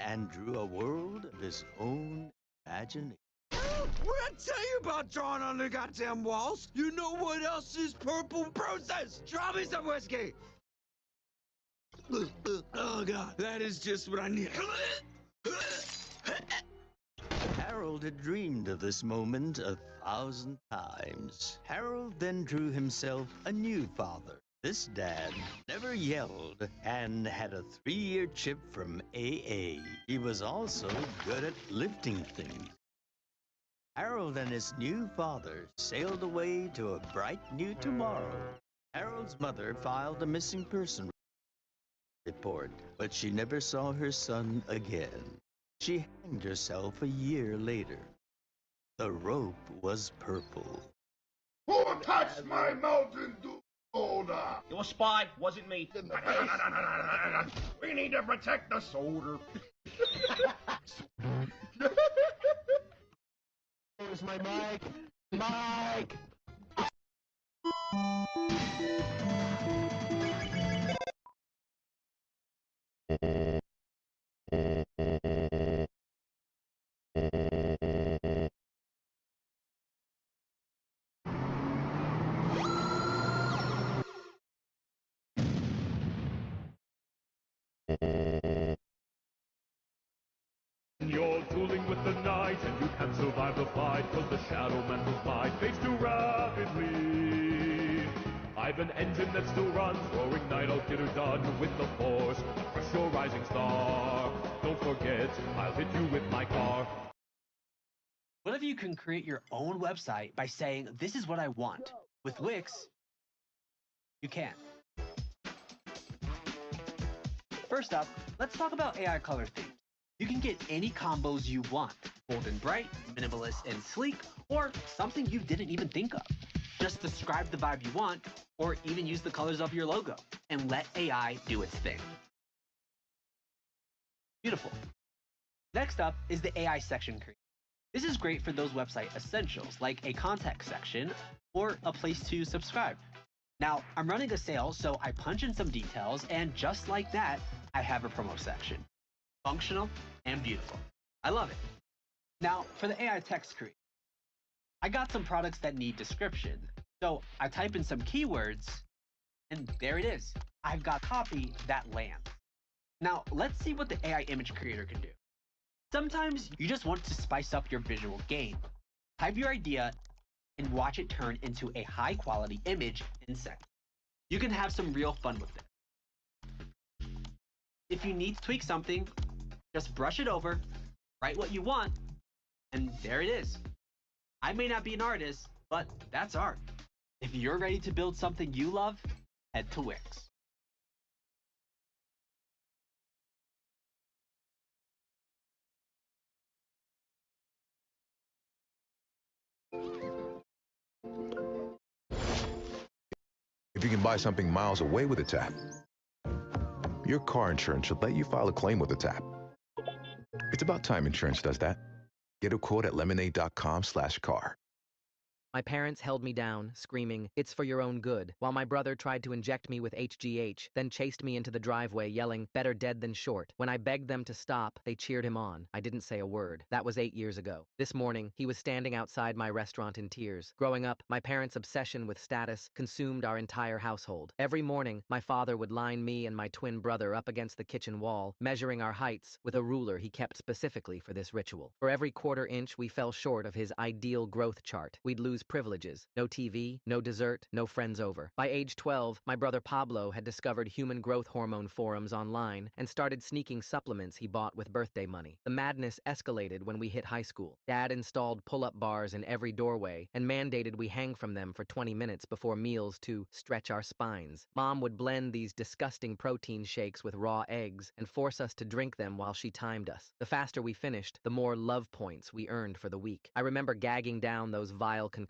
and drew a world of his own imagination. What I tell you about drawing on the goddamn walls? You know what else is purple process? Draw me some whiskey. Oh god, that is just what I need. Harold had dreamed of this moment 1,000 times. Harold then drew himself a new father. This dad never yelled and had a 3-year chip from AA. He was also good at lifting things. Harold and his new father sailed away to a bright new tomorrow. Harold's mother filed a missing person report, but she never saw her son again. She hanged herself a year later. The rope was purple. Who touched my Mountain Dew soda? Your spy wasn't me. We need to protect the soda. Where's my mic? Mike! You're dueling with the night, and you can't survive the fight, cause the Shadow Man will fight fades too rapidly. I've an engine that still runs, roaring night, I'll get her done with the force, crush your rising star. Don't forget, I'll hit you with my car. What if you can create your own website by saying, this is what I want? With Wix, you can. First up, let's talk about AI color themes. You can get any combos you want, bold and bright, minimalist and sleek, or something you didn't even think of. Just describe the vibe you want, or even use the colors of your logo, and let AI do its thing. Beautiful. Next up is the AI section creator. This is great for those website essentials, like a contact section, or a place to subscribe. Now, I'm running a sale, so I punch in some details, and just like that, I have a promo section. Functional and beautiful. I love it. Now, for the AI text creator, I got some products that need description. So I type in some keywords, and there it is. I've got copy that lands. Now, let's see what the AI image creator can do. Sometimes you just want to spice up your visual game. Type your idea and watch it turn into a high quality image in seconds. You can have some real fun with it. If you need to tweak something, just brush it over, write what you want, and there it is. I may not be an artist, but that's art. If you're ready to build something you love, head to Wix. If you can buy something miles away with a tap, your car insurance should let you file a claim with a tap. It's about time insurance does that. Get a quote at lemonade.com/car. My parents held me down, screaming, "It's for your own good," while my brother tried to inject me with HGH, then chased me into the driveway, yelling, "Better dead than short." When I begged them to stop, they cheered him on. I didn't say a word. That was 8 years ago. This morning, he was standing outside my restaurant in tears. Growing up, my parents' obsession with status consumed our entire household. Every morning, my father would line me and my twin brother up against the kitchen wall, measuring our heights with a ruler he kept specifically for this ritual. For every quarter inch we fell short of his ideal growth chart, we'd lose privileges. No TV, no dessert, no friends over. By age 12, my brother Pablo had discovered human growth hormone forums online and started sneaking supplements he bought with birthday money. The madness escalated when we hit high school. Dad installed pull-up bars in every doorway and mandated we hang from them for 20 minutes before meals to stretch our spines. Mom would blend these disgusting protein shakes with raw eggs and force us to drink them while she timed us. The faster we finished, the more love points we earned for the week. I remember gagging down those vile concoctions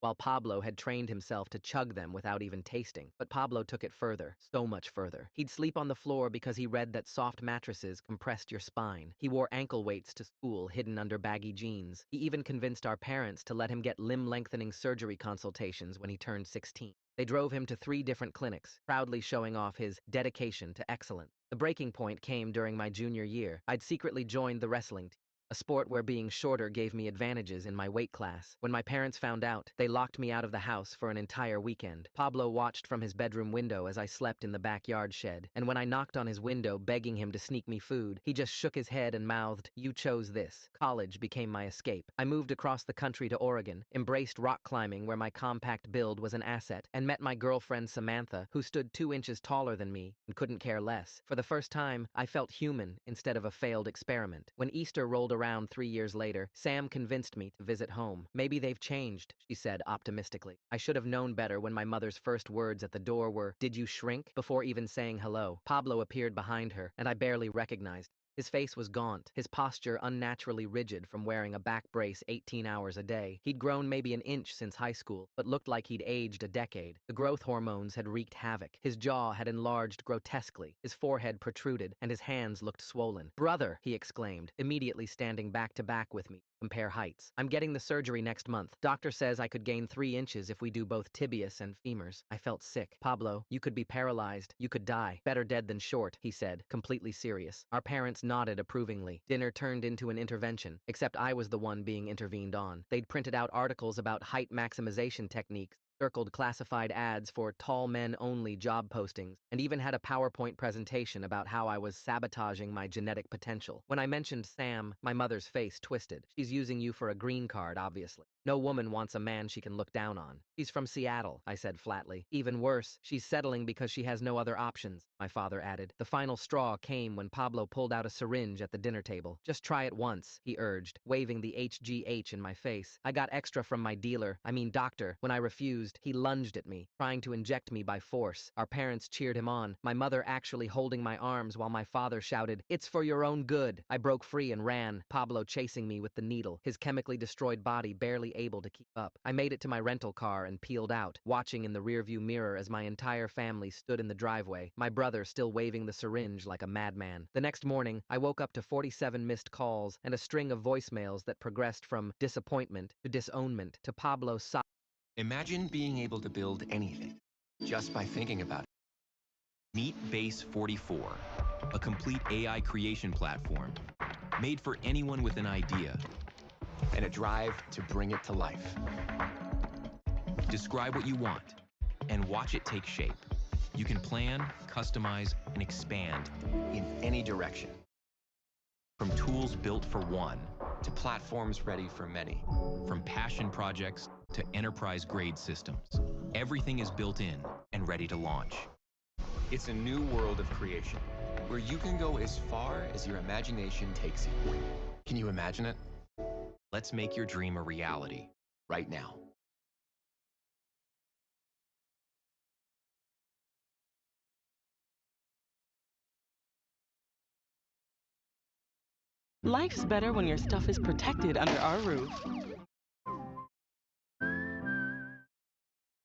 while Pablo had trained himself to chug them without even tasting. But Pablo took it further, so much further. He'd sleep on the floor because he read that soft mattresses compressed your spine. He wore ankle weights to school hidden under baggy jeans. He even convinced our parents to let him get limb-lengthening surgery consultations when he turned 16. They drove him to 3 different clinics, proudly showing off his dedication to excellence. The breaking point came during my junior year. I'd secretly joined the wrestling team, a sport where being shorter gave me advantages in my weight class. When my parents found out, they locked me out of the house for an entire weekend. Pablo watched from his bedroom window as I slept in the backyard shed, and when I knocked on his window begging him to sneak me food, he just shook his head and mouthed, "You chose this." College became my escape. I moved across the country to Oregon, embraced rock climbing where my compact build was an asset, and met my girlfriend Samantha, who stood 2 inches taller than me and couldn't care less. For the first time, I felt human instead of a failed experiment. When Easter rolled around 3 years later, Sam convinced me to visit home. "Maybe they've changed," she said optimistically. I should have known better when my mother's first words at the door were, "Did you shrink?" before even saying hello. Pablo appeared behind her, and I barely recognized him. His face was gaunt, his posture unnaturally rigid from wearing a back brace 18 hours a day. He'd grown maybe an inch since high school, but looked like he'd aged a decade. The growth hormones had wreaked havoc. His jaw had enlarged grotesquely, his forehead protruded, and his hands looked swollen. "Brother!" he exclaimed, immediately standing back to back with me. Compare heights. "I'm getting the surgery next month. Doctor says I could gain 3 inches if we do both tibias and femurs." I felt sick. "Pablo, you could be paralyzed. You could die. Better dead than short," he said, completely serious. Our parents nodded approvingly. Dinner turned into an intervention, except I was the one being intervened on. They'd printed out articles about height maximization techniques, circled classified ads for tall men only job postings, and even had a PowerPoint presentation about how I was sabotaging my genetic potential. When I mentioned Sam, my mother's face twisted. "She's using you for a green card, obviously. No woman wants a man she can look down on." "She's from Seattle," I said flatly. "Even worse, she's settling because she has no other options," my father added. The final straw came when Pablo pulled out a syringe at the dinner table. "Just try it once," he urged, waving the HGH in my face. I got extra from my doctor. When I refused, he lunged at me, trying to inject me by force. Our parents cheered him on, my mother actually holding my arms while my father shouted, "It's for your own good." I broke free and ran, Pablo chasing me with the needle, his chemically destroyed body barely able to keep up. I made it to my rental car and peeled out, watching in the rearview mirror as my entire family stood in the driveway, my brother still waving the syringe like a madman. The next morning, I woke up to 47 missed calls and a string of voicemails that progressed from disappointment to disownment to Pablo Imagine being able to build anything just by thinking about it. Meet Base 44, a complete AI creation platform made for anyone with an idea and a drive to bring it to life. Describe what you want and watch it take shape. You can plan, customize, and expand in any direction. From tools built for one to platforms ready for many. From passion projects to enterprise-grade systems. Everything is built in and ready to launch. It's a new world of creation where you can go as far as your imagination takes you. Can you imagine it? Let's make your dream a reality right now. Life's better when your stuff is protected under our roof.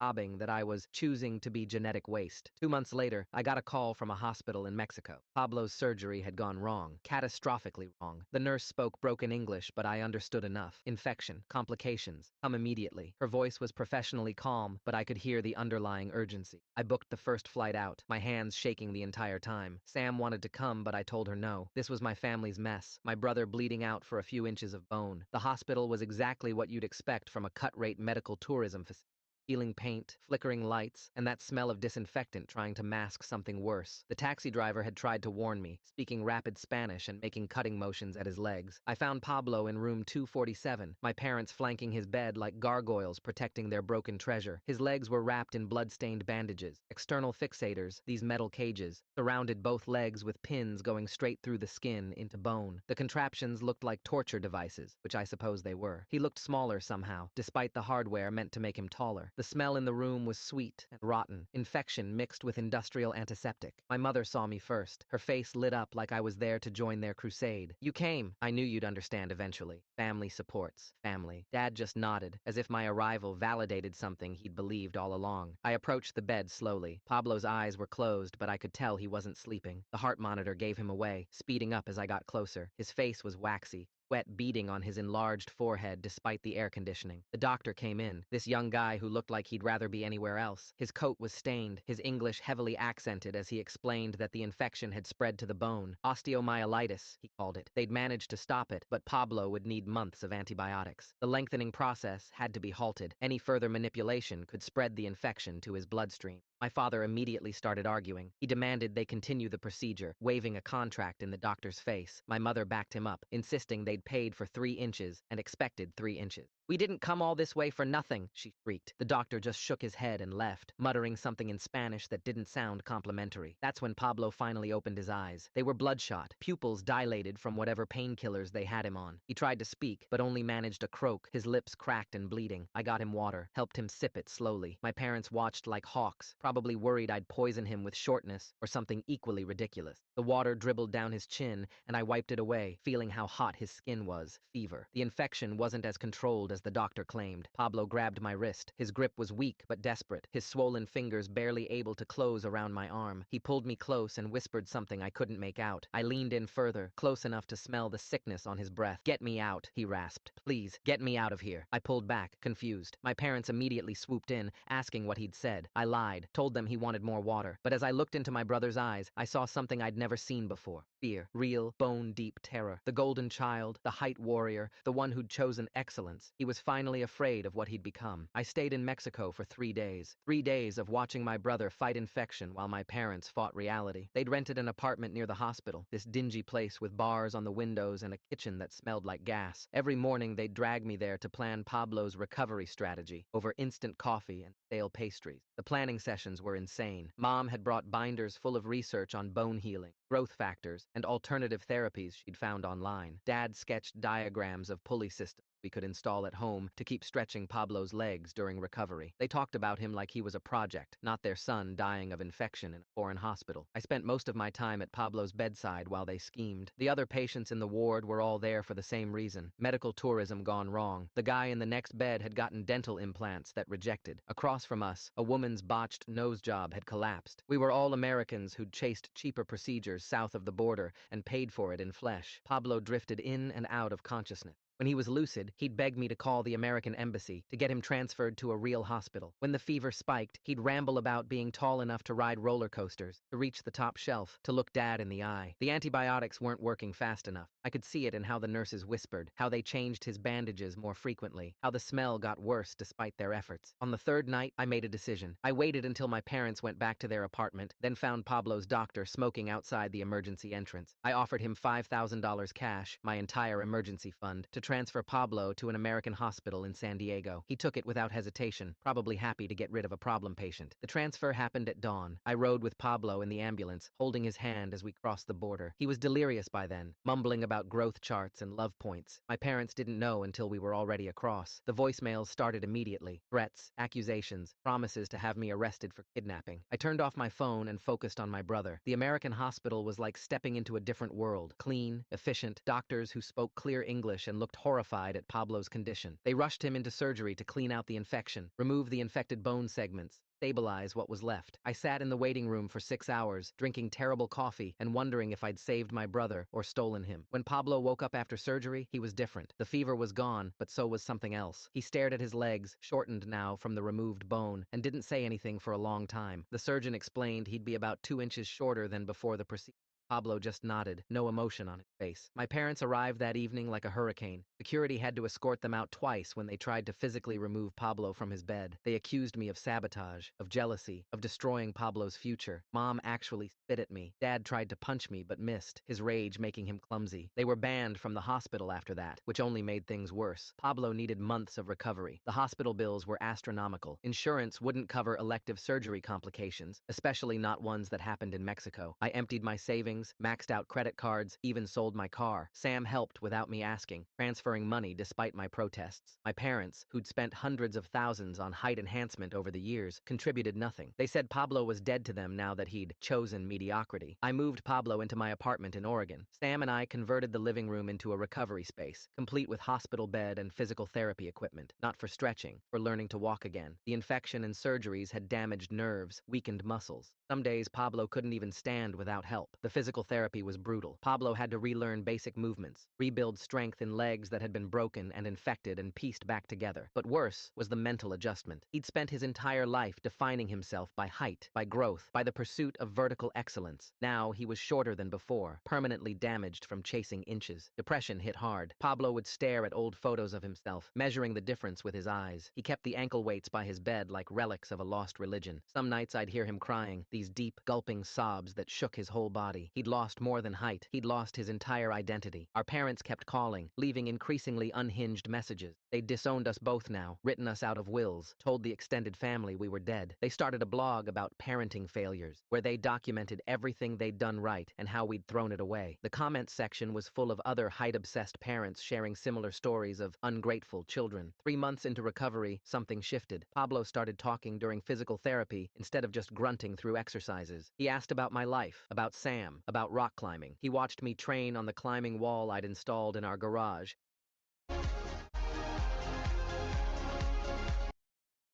sobbing that I was choosing to be genetic waste. 2 months later, I got a call from a hospital in Mexico. Pablo's surgery had gone wrong, catastrophically wrong. The nurse spoke broken English, but I understood enough. Infection, complications, come immediately. Her voice was professionally calm, but I could hear the underlying urgency. I booked the first flight out, my hands shaking the entire time. Sam wanted to come, but I told her no. This was my family's mess, my brother bleeding out for a few inches of bone. The hospital was exactly what you'd expect from a cut-rate medical tourism facility. Peeling paint, flickering lights, and that smell of disinfectant trying to mask something worse. The taxi driver had tried to warn me, speaking rapid Spanish and making cutting motions at his legs. I found Pablo in room 247, my parents flanking his bed like gargoyles protecting their broken treasure. His legs were wrapped in blood-stained bandages. External fixators, these metal cages, surrounded both legs with pins going straight through the skin into bone. The contraptions looked like torture devices, which I suppose they were. He looked smaller somehow, despite the hardware meant to make him taller. The smell in the room was sweet and rotten, infection mixed with industrial antiseptic. My mother saw me first. Her face lit up like I was there to join their crusade. You came. I knew you'd understand eventually. Family supports. Family. Dad just nodded, as if my arrival validated something he'd believed all along. I approached the bed slowly. Pablo's eyes were closed, but I could tell he wasn't sleeping. The heart monitor gave him away, speeding up as I got closer. His face was waxy, sweat beading on his enlarged forehead despite the air conditioning. The doctor came in, this young guy who looked like he'd rather be anywhere else. His coat was stained, his English heavily accented as he explained that the infection had spread to the bone. Osteomyelitis, he called it. They'd managed to stop it, but Pablo would need months of antibiotics. The lengthening process had to be halted. Any further manipulation could spread the infection to his bloodstream. My father immediately started arguing. He demanded they continue the procedure, waving a contract in the doctor's face. My mother backed him up, insisting they'd paid for 3 inches and expected 3 inches. "We didn't come all this way for nothing," she shrieked. The doctor just shook his head and left, muttering something in Spanish that didn't sound complimentary. That's when Pablo finally opened his eyes. They were bloodshot, pupils dilated from whatever painkillers they had him on. He tried to speak, but only managed a croak, his lips cracked and bleeding. I got him water, helped him sip it slowly. My parents watched like hawks, probably worried I'd poison him with shortness or something equally ridiculous. The water dribbled down his chin, and I wiped it away, feeling how hot his skin was. Fever. The infection wasn't as controlled as the doctor claimed. Pablo grabbed my wrist. His grip was weak but desperate, his swollen fingers barely able to close around my arm. He pulled me close and whispered something I couldn't make out. I leaned in further, close enough to smell the sickness on his breath. "Get me out," he rasped. "Please, get me out of here." I pulled back, confused. My parents immediately swooped in, asking what he'd said. I lied, told them he wanted more water. But as I looked into my brother's eyes, I saw something I'd never seen before. Fear. Real, bone-deep terror. The golden child, the height warrior, the one who'd chosen excellence. He was finally afraid of what he'd become. I stayed in Mexico for 3 days. 3 days of watching my brother fight infection while my parents fought reality. They'd rented an apartment near the hospital, this dingy place with bars on the windows and a kitchen that smelled like gas. Every morning they'd drag me there to plan Pablo's recovery strategy over instant coffee and stale pastries. The planning sessions were insane. Mom had brought binders full of research on bone healing, growth factors, and alternative therapies she'd found online. Dad sketched diagrams of pulley systems we could install at home to keep stretching Pablo's legs during recovery. They talked about him like he was a project, not their son dying of infection in a foreign hospital. I spent most of my time at Pablo's bedside while they schemed. The other patients in the ward were all there for the same reason. Medical tourism gone wrong. The guy in the next bed had gotten dental implants that rejected. Across from us, a woman's botched nose job had collapsed. We were all Americans who'd chased cheaper procedures south of the border and paid for it in flesh. Pablo drifted in and out of consciousness. When he was lucid, he'd beg me to call the American embassy to get him transferred to a real hospital. When the fever spiked, he'd ramble about being tall enough to ride roller coasters, to reach the top shelf, to look Dad in the eye. The antibiotics weren't working fast enough. I could see it in how the nurses whispered, how they changed his bandages more frequently, how the smell got worse despite their efforts. On the 3rd night, I made a decision. I waited until my parents went back to their apartment, then found Pablo's doctor smoking outside the emergency entrance. I offered him $5,000 cash, my entire emergency fund, to transfer Pablo to an American hospital in San Diego. He took it without hesitation, probably happy to get rid of a problem patient. The transfer happened at dawn. I rode with Pablo in the ambulance, holding his hand as we crossed the border. He was delirious by then, mumbling about growth charts and love points. My parents didn't know until we were already across. The voicemails started immediately. Threats, accusations, promises to have me arrested for kidnapping. I turned off my phone and focused on my brother. The American hospital was like stepping into a different world. Clean, efficient, doctors who spoke clear English and looked horrified at Pablo's condition. They rushed him into surgery to clean out the infection, remove the infected bone segments, stabilize what was left. I sat in the waiting room for 6 hours, drinking terrible coffee and wondering if I'd saved my brother or stolen him. When Pablo woke up after surgery, he was different. The fever was gone, but so was something else. He stared at his legs, shortened now from the removed bone, and didn't say anything for a long time. The surgeon explained he'd be about 2 inches shorter than before the procedure. Pablo just nodded, no emotion on his face. My parents arrived that evening like a hurricane. Security had to escort them out twice when they tried to physically remove Pablo from his bed. They accused me of sabotage, of jealousy, of destroying Pablo's future. Mom actually spit at me. Dad tried to punch me but missed, his rage making him clumsy. They were banned from the hospital after that, which only made things worse. Pablo needed months of recovery. The hospital bills were astronomical. Insurance wouldn't cover elective surgery complications, especially not ones that happened in Mexico. I emptied my savings, maxed out credit cards, even sold my car. Sam helped without me asking, transferring money despite my protests. My parents, who'd spent hundreds of thousands on height enhancement over the years, contributed nothing. They said Pablo was dead to them now that he'd chosen mediocrity. I moved Pablo into my apartment in Oregon. Sam and I converted the living room into a recovery space, complete with hospital bed and physical therapy equipment, not for stretching, for learning to walk again. The infection and surgeries had damaged nerves, weakened muscles. Some days Pablo couldn't even stand without help. The physical Physical therapy was brutal. Pablo had to relearn basic movements, rebuild strength in legs that had been broken and infected and pieced back together. But worse was the mental adjustment. He'd spent his entire life defining himself by height, by growth, by the pursuit of vertical excellence. Now he was shorter than before, permanently damaged from chasing inches. Depression hit hard. Pablo would stare at old photos of himself, measuring the difference with his eyes. He kept the ankle weights by his bed like relics of a lost religion. Some nights I'd hear him crying, these deep, gulping sobs that shook his whole body. He'd lost more than height. He'd lost his entire identity. Our parents kept calling, leaving increasingly unhinged messages. They'd disowned us both now, written us out of wills, told the extended family we were dead. They started a blog about parenting failures, where they documented everything they'd done right and how we'd thrown it away. The comments section was full of other height-obsessed parents sharing similar stories of ungrateful children. 3 months into recovery, something shifted. Pablo started talking during physical therapy instead of just grunting through exercises. He asked about my life, about Sam, about rock climbing. He watched me train on the climbing wall I'd installed in our garage.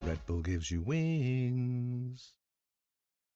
Red Bull gives you wings.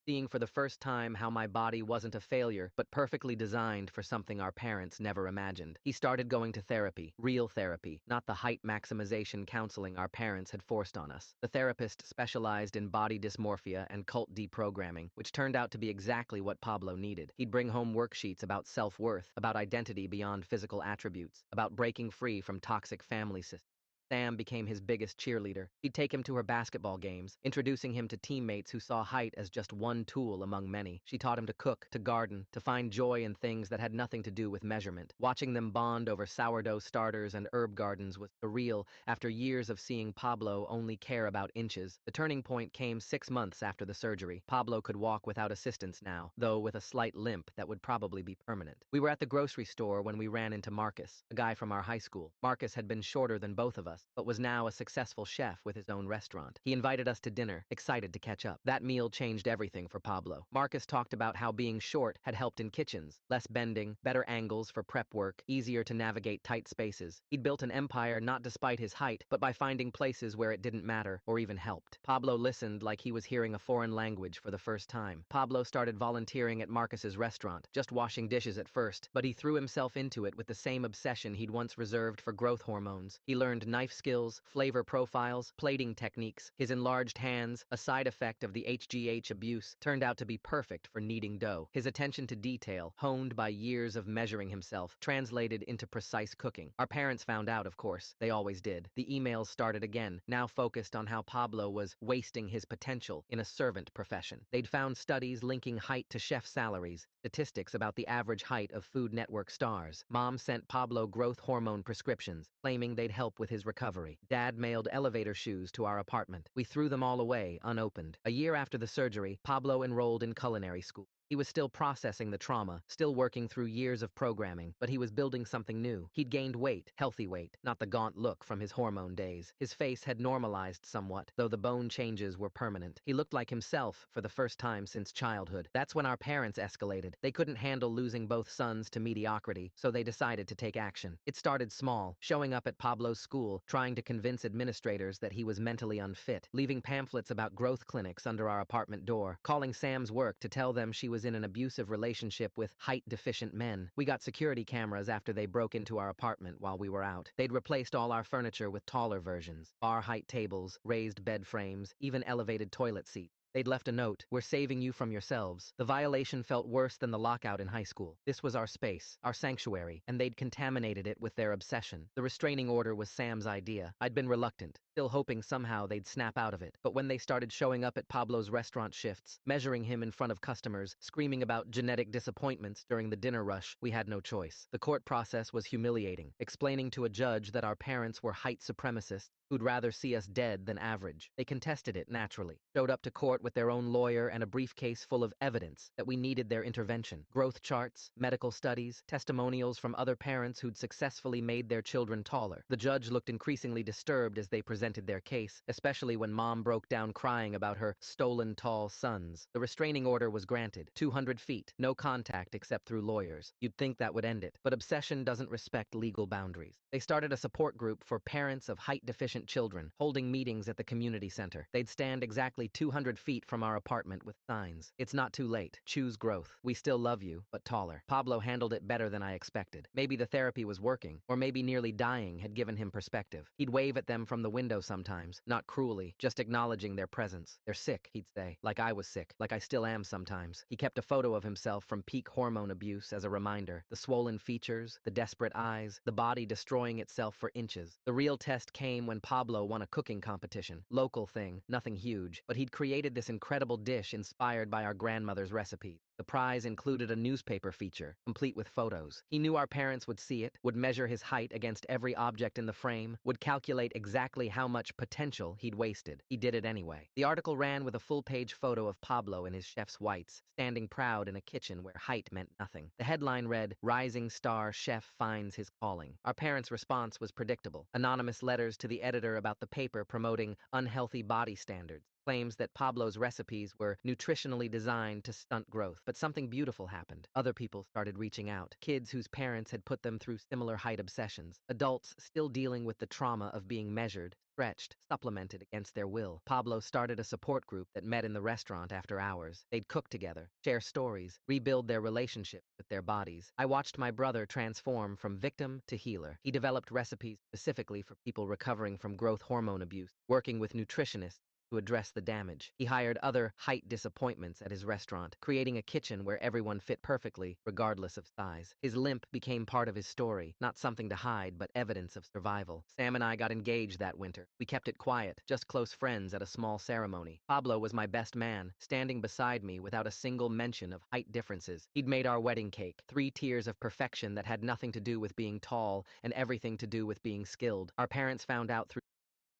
Seeing for the first time how my body wasn't a failure, but perfectly designed for something our parents never imagined. He started going to therapy, real therapy, not the height maximization counseling our parents had forced on us. The therapist specialized in body dysmorphia and cult deprogramming, which turned out to be exactly what Pablo needed. He'd bring home worksheets about self-worth, about identity beyond physical attributes, about breaking free from toxic family systems. Sam became his biggest cheerleader. He'd take him to her basketball games, introducing him to teammates who saw height as just one tool among many. She taught him to cook, to garden, to find joy in things that had nothing to do with measurement. Watching them bond over sourdough starters and herb gardens was surreal after years of seeing Pablo only care about inches. The turning point came 6 months after the surgery. Pablo could walk without assistance now, though with a slight limp that would probably be permanent. We were at the grocery store when we ran into Marcus, a guy from our high school. Marcus had been shorter than both of us, but was now a successful chef with his own restaurant. He invited us to dinner, excited to catch up. That meal changed everything for Pablo. Marcus talked about how being short had helped in kitchens, less bending, better angles for prep work, easier to navigate tight spaces. He'd built an empire not despite his height, but by finding places where it didn't matter or even helped. Pablo listened like he was hearing a foreign language for the first time. Pablo started volunteering at Marcus's restaurant, just washing dishes at first, but he threw himself into it with the same obsession he'd once reserved for growth hormones. He learned knife skills, flavor profiles, plating techniques. His enlarged hands, a side effect of the HGH abuse, turned out to be perfect for kneading dough. His attention to detail, honed by years of measuring himself, translated into precise cooking. Our parents found out, of course. They always did. The emails started again, now focused on how Pablo was wasting his potential in a servant profession. They'd found studies linking height to chef salaries, statistics about the average height of Food Network stars. Mom sent Pablo growth hormone prescriptions, claiming they'd help with his recovery. Dad mailed elevator shoes to our apartment. We threw them all away, unopened. A year after the surgery, Pablo enrolled in culinary school. He was still processing the trauma, still working through years of programming, but he was building something new. He'd gained weight, healthy weight, not the gaunt look from his hormone days. His face had normalized somewhat, though the bone changes were permanent. He looked like himself for the first time since childhood. That's when our parents escalated. They couldn't handle losing both sons to mediocrity, so they decided to take action. It started small, showing up at Pablo's school, trying to convince administrators that he was mentally unfit, leaving pamphlets about growth clinics under our apartment door, calling Sam's work to tell them she was in an abusive relationship with height-deficient men. We got security cameras after they broke into our apartment while we were out. They'd replaced all our furniture with taller versions, bar-height tables, raised bed frames, even elevated toilet seats. They'd left a note, "We're saving you from yourselves." The violation felt worse than the lockout in high school. This was our space, our sanctuary, and they'd contaminated it with their obsession. The restraining order was Sam's idea. I'd been reluctant, still hoping somehow they'd snap out of it. But when they started showing up at Pablo's restaurant shifts, measuring him in front of customers, screaming about genetic disappointments during the dinner rush, we had no choice. The court process was humiliating, explaining to a judge that our parents were height supremacists who'd rather see us dead than average. They contested it naturally, showed up to court with their own lawyer and a briefcase full of evidence that we needed their intervention. Growth charts, medical studies, testimonials from other parents who'd successfully made their children taller. The judge looked increasingly disturbed as they presented their case, especially when Mom broke down crying about her stolen tall sons. The restraining order was granted, 200 feet, no contact except through lawyers. You'd think that would end it, but obsession doesn't respect legal boundaries. They started a support group for parents of height-deficient innocent children, holding meetings at the community center. They'd stand exactly 200 feet from our apartment with signs. It's not too late. Choose growth. We still love you, but taller. Pablo handled it better than I expected. Maybe the therapy was working, or maybe nearly dying had given him perspective. He'd wave at them from the window sometimes, not cruelly, just acknowledging their presence. They're sick, he'd say, like I was sick, like I still am sometimes. He kept a photo of himself from peak hormone abuse as a reminder. The swollen features, the desperate eyes, the body destroying itself for inches. The real test came when Pablo won a cooking competition. Local thing, nothing huge, but he'd created this incredible dish inspired by our grandmother's recipes. The prize included a newspaper feature, complete with photos. He knew our parents would see it, would measure his height against every object in the frame, would calculate exactly how much potential he'd wasted. He did it anyway. The article ran with a full-page photo of Pablo in his chef's whites, standing proud in a kitchen where height meant nothing. The headline read, "Rising Star Chef Finds His Calling." Our parents' response was predictable. Anonymous letters to the editor about the paper promoting unhealthy body standards. Claims that Pablo's recipes were nutritionally designed to stunt growth. But something beautiful happened. Other people started reaching out. Kids whose parents had put them through similar height obsessions. Adults still dealing with the trauma of being measured, stretched, supplemented against their will. Pablo started a support group that met in the restaurant after hours. They'd cook together, share stories, rebuild their relationship with their bodies. I watched my brother transform from victim to healer. He developed recipes specifically for people recovering from growth hormone abuse, working with nutritionists to address the damage. He hired other height disappointments at his restaurant, creating a kitchen where everyone fit perfectly, regardless of size. His limp became part of his story, not something to hide, but evidence of survival. Sam and I got engaged that winter. We kept it quiet, just close friends at a small ceremony. Pablo was my best man, standing beside me without a single mention of height differences. He'd made our wedding cake, 3 tiers of perfection that had nothing to do with being tall and everything to do with being skilled. Our parents found out through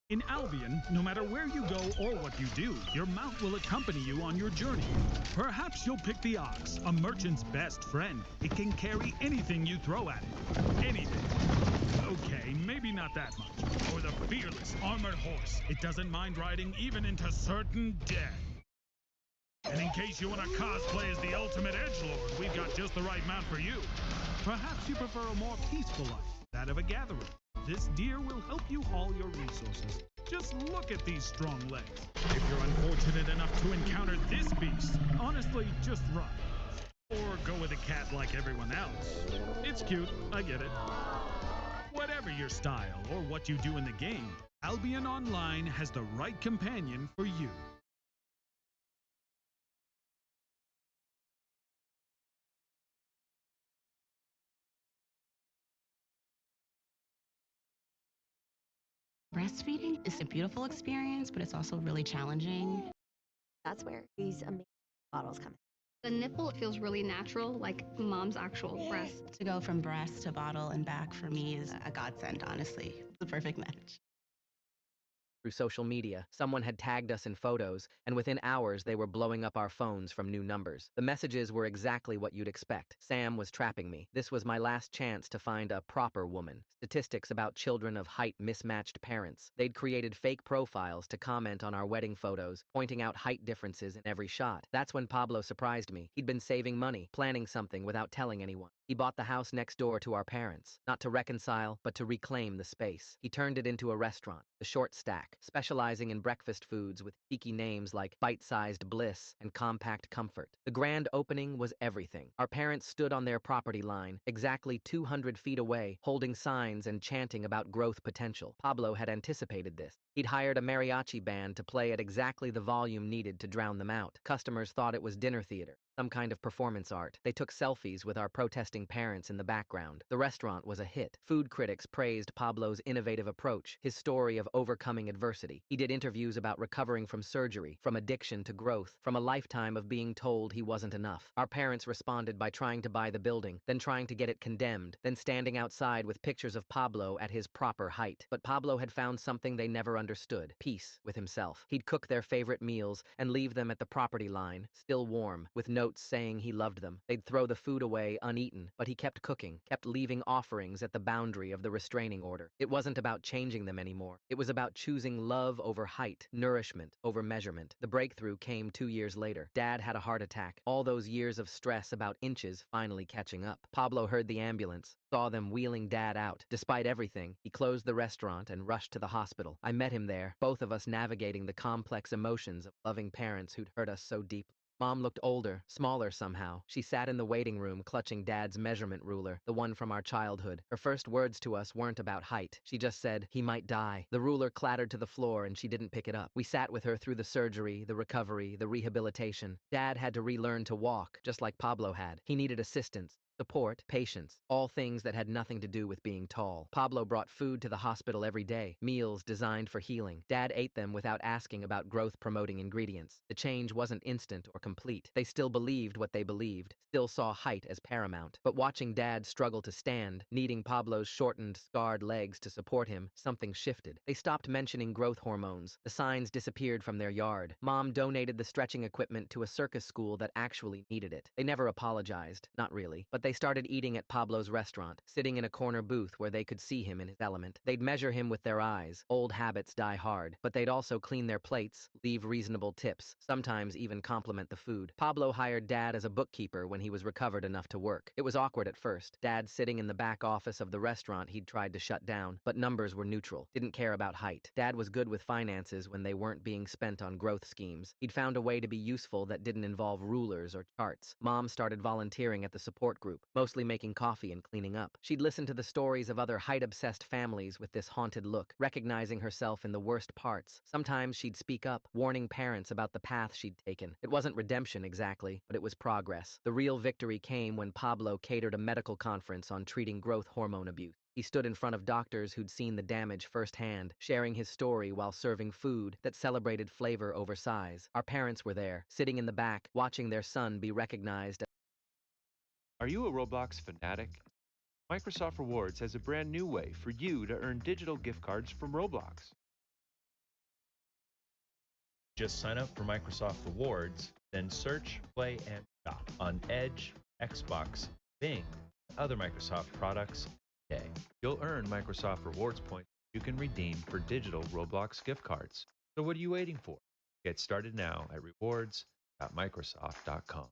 In Albion, no matter where you go or what you do, your mount will accompany you on your journey. Perhaps you'll pick the ox, a merchant's best friend. It can carry anything you throw at it. Anything. Okay, maybe not that much. Or the fearless armored horse. It doesn't mind riding even into certain death. And in case you want to cosplay as the ultimate edgelord, we've got just the right mount for you. Perhaps you prefer a more peaceful life, that of a gatherer. This deer will help you haul your resources. Just look at these strong legs. If you're unfortunate enough to encounter this beast, honestly, just run. Or go with a cat like everyone else. It's cute, I get it. Whatever your style or what you do in the game, Albion Online has the right companion for you. Breastfeeding is a beautiful experience, but it's also really challenging. That's where these amazing bottles come in. The nipple feels really natural, like mom's actual breast. To go from breast to bottle and back for me is a godsend, honestly. It's the perfect match. Through social media. Someone had tagged us in photos, and within hours they were blowing up our phones from new numbers. The messages were exactly what you'd expect. Sam was trapping me. This was my last chance to find a proper woman. Statistics about children of height mismatched parents. They'd created fake profiles to comment on our wedding photos, pointing out height differences in every shot. That's when Pablo surprised me. He'd been saving money, planning something without telling anyone. He bought the house next door to our parents, not to reconcile, but to reclaim the space. He turned it into a restaurant, the Short Stack, specializing in breakfast foods with cheeky names like Bite-Sized Bliss and Compact Comfort. The grand opening was everything. Our parents stood on their property line, exactly 200 feet away, holding signs and chanting about growth potential. Pablo had anticipated this. He'd hired a mariachi band to play at exactly the volume needed to drown them out. Customers thought it was dinner theater, some kind of performance art. They took selfies with our protesting parents in the background. The restaurant was a hit. Food critics praised Pablo's innovative approach, his story of overcoming adversity. He did interviews about recovering from surgery, from addiction to growth, from a lifetime of being told he wasn't enough. Our parents responded by trying to buy the building, then trying to get it condemned, then standing outside with pictures of Pablo at his proper height. But Pablo had found something they never understood: peace with himself. He'd cook their favorite meals and leave them at the property line, still warm, with no notes saying he loved them. They'd throw the food away uneaten, but he kept cooking, kept leaving offerings at the boundary of the restraining order. It wasn't about changing them anymore. It was about choosing love over height, nourishment over measurement. The breakthrough came 2 years later. Dad had a heart attack. All those years of stress about inches finally catching up. Pablo heard the ambulance, saw them wheeling Dad out. Despite everything, he closed the restaurant and rushed to the hospital. I met him there, both of us navigating the complex emotions of loving parents who'd hurt us so deeply. Mom looked older, smaller somehow. She sat in the waiting room clutching Dad's measurement ruler, the one from our childhood. Her first words to us weren't about height. She just said, "He might die." The ruler clattered to the floor and she didn't pick it up. We sat with her through the surgery, the recovery, the rehabilitation. Dad had to relearn to walk, just like Pablo had. He needed assistance, support, patience, all things that had nothing to do with being tall. Pablo brought food to the hospital every day, meals designed for healing. Dad ate them without asking about growth-promoting ingredients. The change wasn't instant or complete. They still believed what they believed, still saw height as paramount. But watching Dad struggle to stand, needing Pablo's shortened, scarred legs to support him, something shifted. They stopped mentioning growth hormones. The signs disappeared from their yard. Mom donated the stretching equipment to a circus school that actually needed it. They never apologized, not really, but they started eating at Pablo's restaurant, sitting in a corner booth where they could see him in his element. They'd measure him with their eyes. Old habits die hard, but they'd also clean their plates, leave reasonable tips, sometimes even compliment the food. Pablo hired Dad as a bookkeeper when he was recovered enough to work. It was awkward at first. Dad sitting in the back office of the restaurant he'd tried to shut down, but numbers were neutral, didn't care about height. Dad was good with finances when they weren't being spent on growth schemes. He'd found a way to be useful that didn't involve rulers or charts. Mom started volunteering at the support group, mostly making coffee and cleaning up. She'd listen to the stories of other height-obsessed families with this haunted look, recognizing herself in the worst parts. Sometimes she'd speak up, warning parents about the path she'd taken. It wasn't redemption exactly, but it was progress. The real victory came when Pablo catered a medical conference on treating growth hormone abuse. He stood in front of doctors who'd seen the damage firsthand, sharing his story while serving food that celebrated flavor over size. Our parents were there, sitting in the back, watching their son be recognized. Are you a Roblox fanatic? Microsoft Rewards has a brand new way for you to earn digital gift cards from Roblox. Just sign up for Microsoft Rewards, then search, play, and shop on Edge, Xbox, Bing, and other Microsoft products today. You'll earn Microsoft Rewards points you can redeem for digital Roblox gift cards. So what are you waiting for? Get started now at rewards.microsoft.com.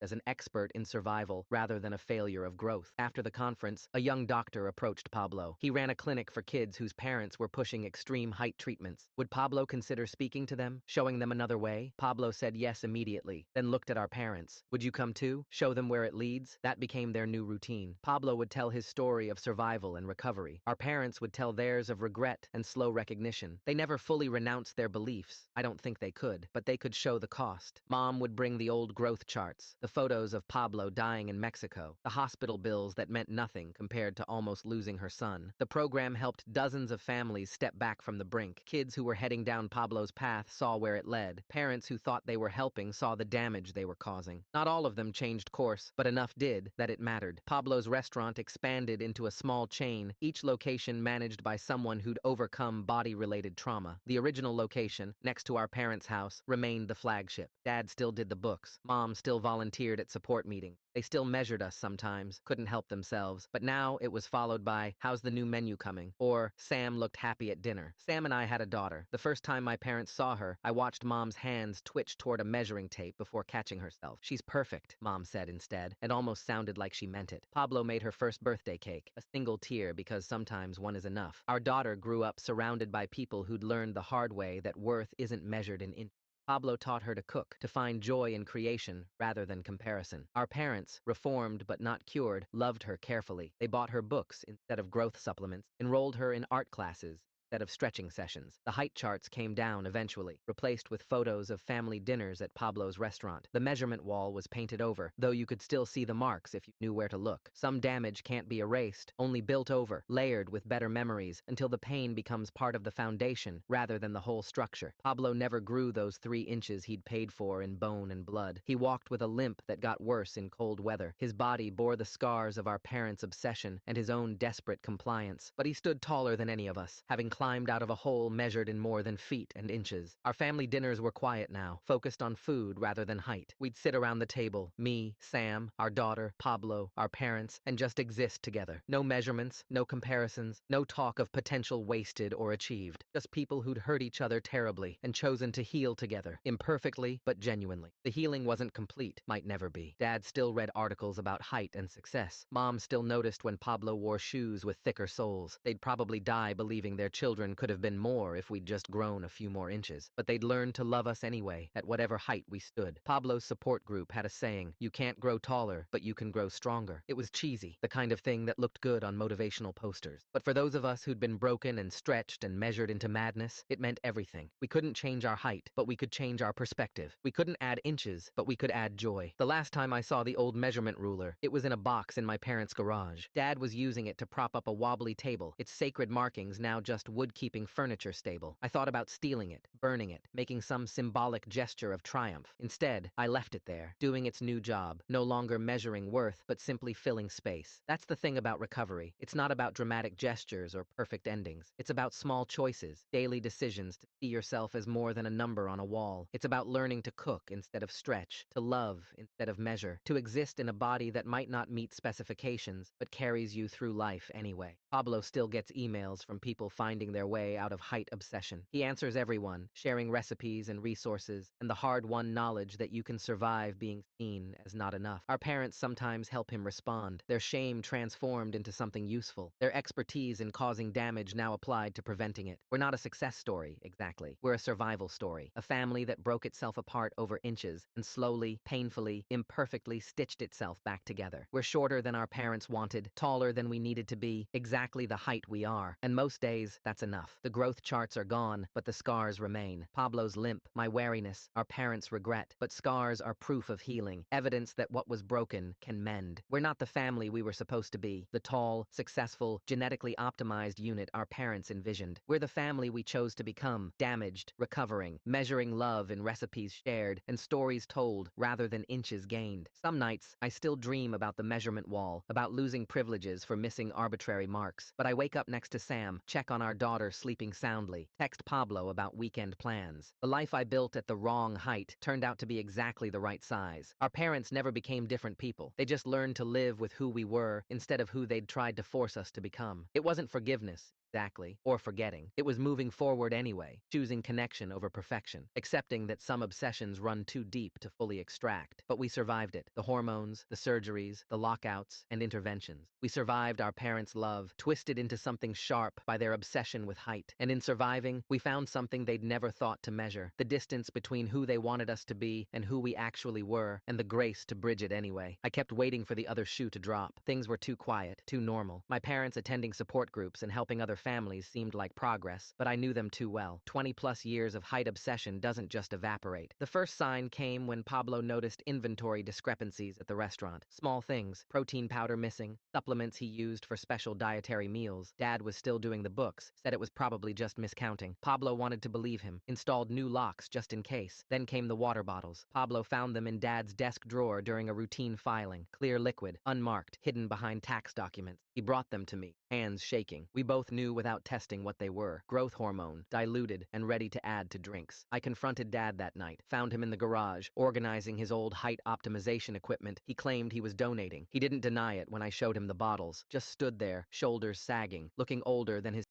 As an expert in survival rather than a failure of growth. After the conference, a young doctor approached Pablo. He ran a clinic for kids whose parents were pushing extreme height treatments. Would Pablo consider speaking to them, showing them another way? Pablo said yes immediately, then looked at our parents. Would you come too? Show them where it leads? That became their new routine. Pablo would tell his story of survival and recovery. Our parents would tell theirs of regret and slow recognition. They never fully renounced their beliefs. I don't think they could, but they could show the cost. Mom would bring the old growth charts, the photos of Pablo dying in Mexico, the hospital bills that meant nothing compared to almost losing her son. The program helped dozens of families step back from the brink. Kids who were heading down Pablo's path saw where it led. Parents who thought they were helping saw the damage they were causing. Not all of them changed course, but enough did that it mattered. Pablo's restaurant expanded into a small chain, each location managed by someone who'd overcome body-related trauma. The original location, next to our parents' house, remained the flagship. Dad still did the books. Mom still volunteered at support meetings. They still measured us sometimes, couldn't help themselves, but now it was followed by, "How's the new menu coming?" Or, "Sam looked happy at dinner." Sam and I had a daughter. The first time my parents saw her, I watched Mom's hands twitch toward a measuring tape before catching herself. "She's perfect," Mom said instead, and almost sounded like she meant it. Pablo made her first birthday cake, a single tear because sometimes one is enough. Our daughter grew up surrounded by people who'd learned the hard way that worth isn't measured in inches. Pablo taught her to cook, to find joy in creation rather than comparison. Our parents, reformed but not cured, loved her carefully. They bought her books instead of growth supplements, enrolled her in art classes instead of stretching sessions. The height charts came down eventually, replaced with photos of family dinners at Pablo's restaurant. The measurement wall was painted over, though you could still see the marks if you knew where to look. Some damage can't be erased, only built over, layered with better memories, until the pain becomes part of the foundation rather than the whole structure. Pablo never grew those 3 inches he'd paid for in bone and blood. He walked with a limp that got worse in cold weather. His body bore the scars of our parents' obsession and his own desperate compliance. But he stood taller than any of us, having climbed climbed out of a hole measured in more than feet and inches. Our family dinners were quiet now, focused on food rather than height. We'd sit around the table, me, Sam, our daughter, Pablo, our parents, and just exist together. No measurements, no comparisons, no talk of potential wasted or achieved. Just people who'd hurt each other terribly and chosen to heal together, imperfectly but genuinely. The healing wasn't complete, might never be. Dad still read articles about height and success. Mom still noticed when Pablo wore shoes with thicker soles. They'd probably die believing their children could have been more if we'd just grown a few more inches. But they'd learned to love us anyway, at whatever height we stood. Pablo's support group had a saying, "You can't grow taller, but you can grow stronger." It was cheesy, the kind of thing that looked good on motivational posters. But for those of us who'd been broken and stretched and measured into madness, it meant everything. We couldn't change our height, but we could change our perspective. We couldn't add inches, but we could add joy. The last time I saw the old measurement ruler, it was in a box in my parents' garage. Dad was using it to prop up a wobbly table, its sacred markings now just wood-keeping furniture stable. I thought about stealing it, burning it, making some symbolic gesture of triumph. Instead, I left it there, doing its new job, no longer measuring worth, but simply filling space. That's the thing about recovery. It's not about dramatic gestures or perfect endings. It's about small choices, daily decisions to see yourself as more than a number on a wall. It's about learning to cook instead of stretch, to love instead of measure, to exist in a body that might not meet specifications, but carries you through life anyway. Pablo still gets emails from people finding their way out of height obsession. He answers everyone, sharing recipes and resources, and the hard-won knowledge that you can survive being seen as not enough. Our parents sometimes help him respond, their shame transformed into something useful, their expertise in causing damage now applied to preventing it. We're not a success story, exactly. We're a survival story. A family that broke itself apart over inches and slowly, painfully, imperfectly stitched itself back together. We're shorter than our parents wanted, taller than we needed to be, exactly the height we are. And most days, that's enough. The growth charts are gone, but the scars remain. Pablo's limp, my wariness, our parents' regret. But scars are proof of healing, evidence that what was broken can mend. We're not the family we were supposed to be, the tall, successful, genetically optimized unit our parents envisioned. We're the family we chose to become, damaged, recovering, measuring love in recipes shared and stories told rather than inches gained. Some nights, I still dream about the measurement wall, about losing privileges for missing arbitrary marks. But I wake up next to Sam, check on our daughter sleeping soundly, text Pablo about weekend plans. The life I built at the wrong height turned out to be exactly the right size. Our parents never became different people. They just learned to live with who we were instead of who they'd tried to force us to become. It wasn't forgiveness, exactly, or forgetting. It was moving forward anyway, choosing connection over perfection, accepting that some obsessions run too deep to fully extract. But we survived it. The hormones, the surgeries, the lockouts, and interventions. We survived our parents' love, twisted into something sharp by their obsession with height. And in surviving, we found something they'd never thought to measure. The distance between who they wanted us to be and who we actually were, and the grace to bridge it anyway. I kept waiting for the other shoe to drop. Things were too quiet, too normal. My parents attending support groups and helping other families seemed like progress, but I knew them too well. 20-plus years of height obsession doesn't just evaporate. The first sign came when Pablo noticed inventory discrepancies at the restaurant. Small things, protein powder missing, supplements he used for special dietary meals. Dad was still doing the books, said it was probably just miscounting. Pablo wanted to believe him, installed new locks just in case. Then came the water bottles. Pablo found them in Dad's desk drawer during a routine filing. Clear liquid, unmarked, hidden behind tax documents. He brought them to me, hands shaking. We both knew without testing what they were. Growth hormone, diluted and ready to add to drinks. I confronted Dad that night, found him in the garage, organizing his old height optimization equipment he claimed he was donating. He didn't deny it when I showed him the bottles, just stood there, shoulders sagging, looking older than his...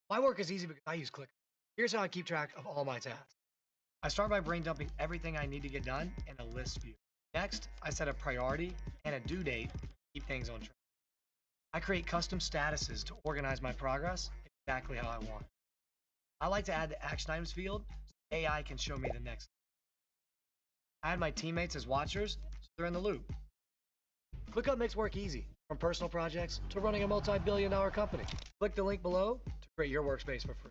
My work is easy because I use Clicker. Here's how I keep track of all my tasks. I start by brain dumping everything I need to get done in a list view. Next, I set a priority and a due date to keep things on track. I create custom statuses to organize my progress exactly how I want. I like to add the action items field so AI can show me the next. I add my teammates as watchers so they're in the loop. ClickUp makes work easy, from personal projects to running a multi-billion-dollar company. Click the link below to create your workspace for free.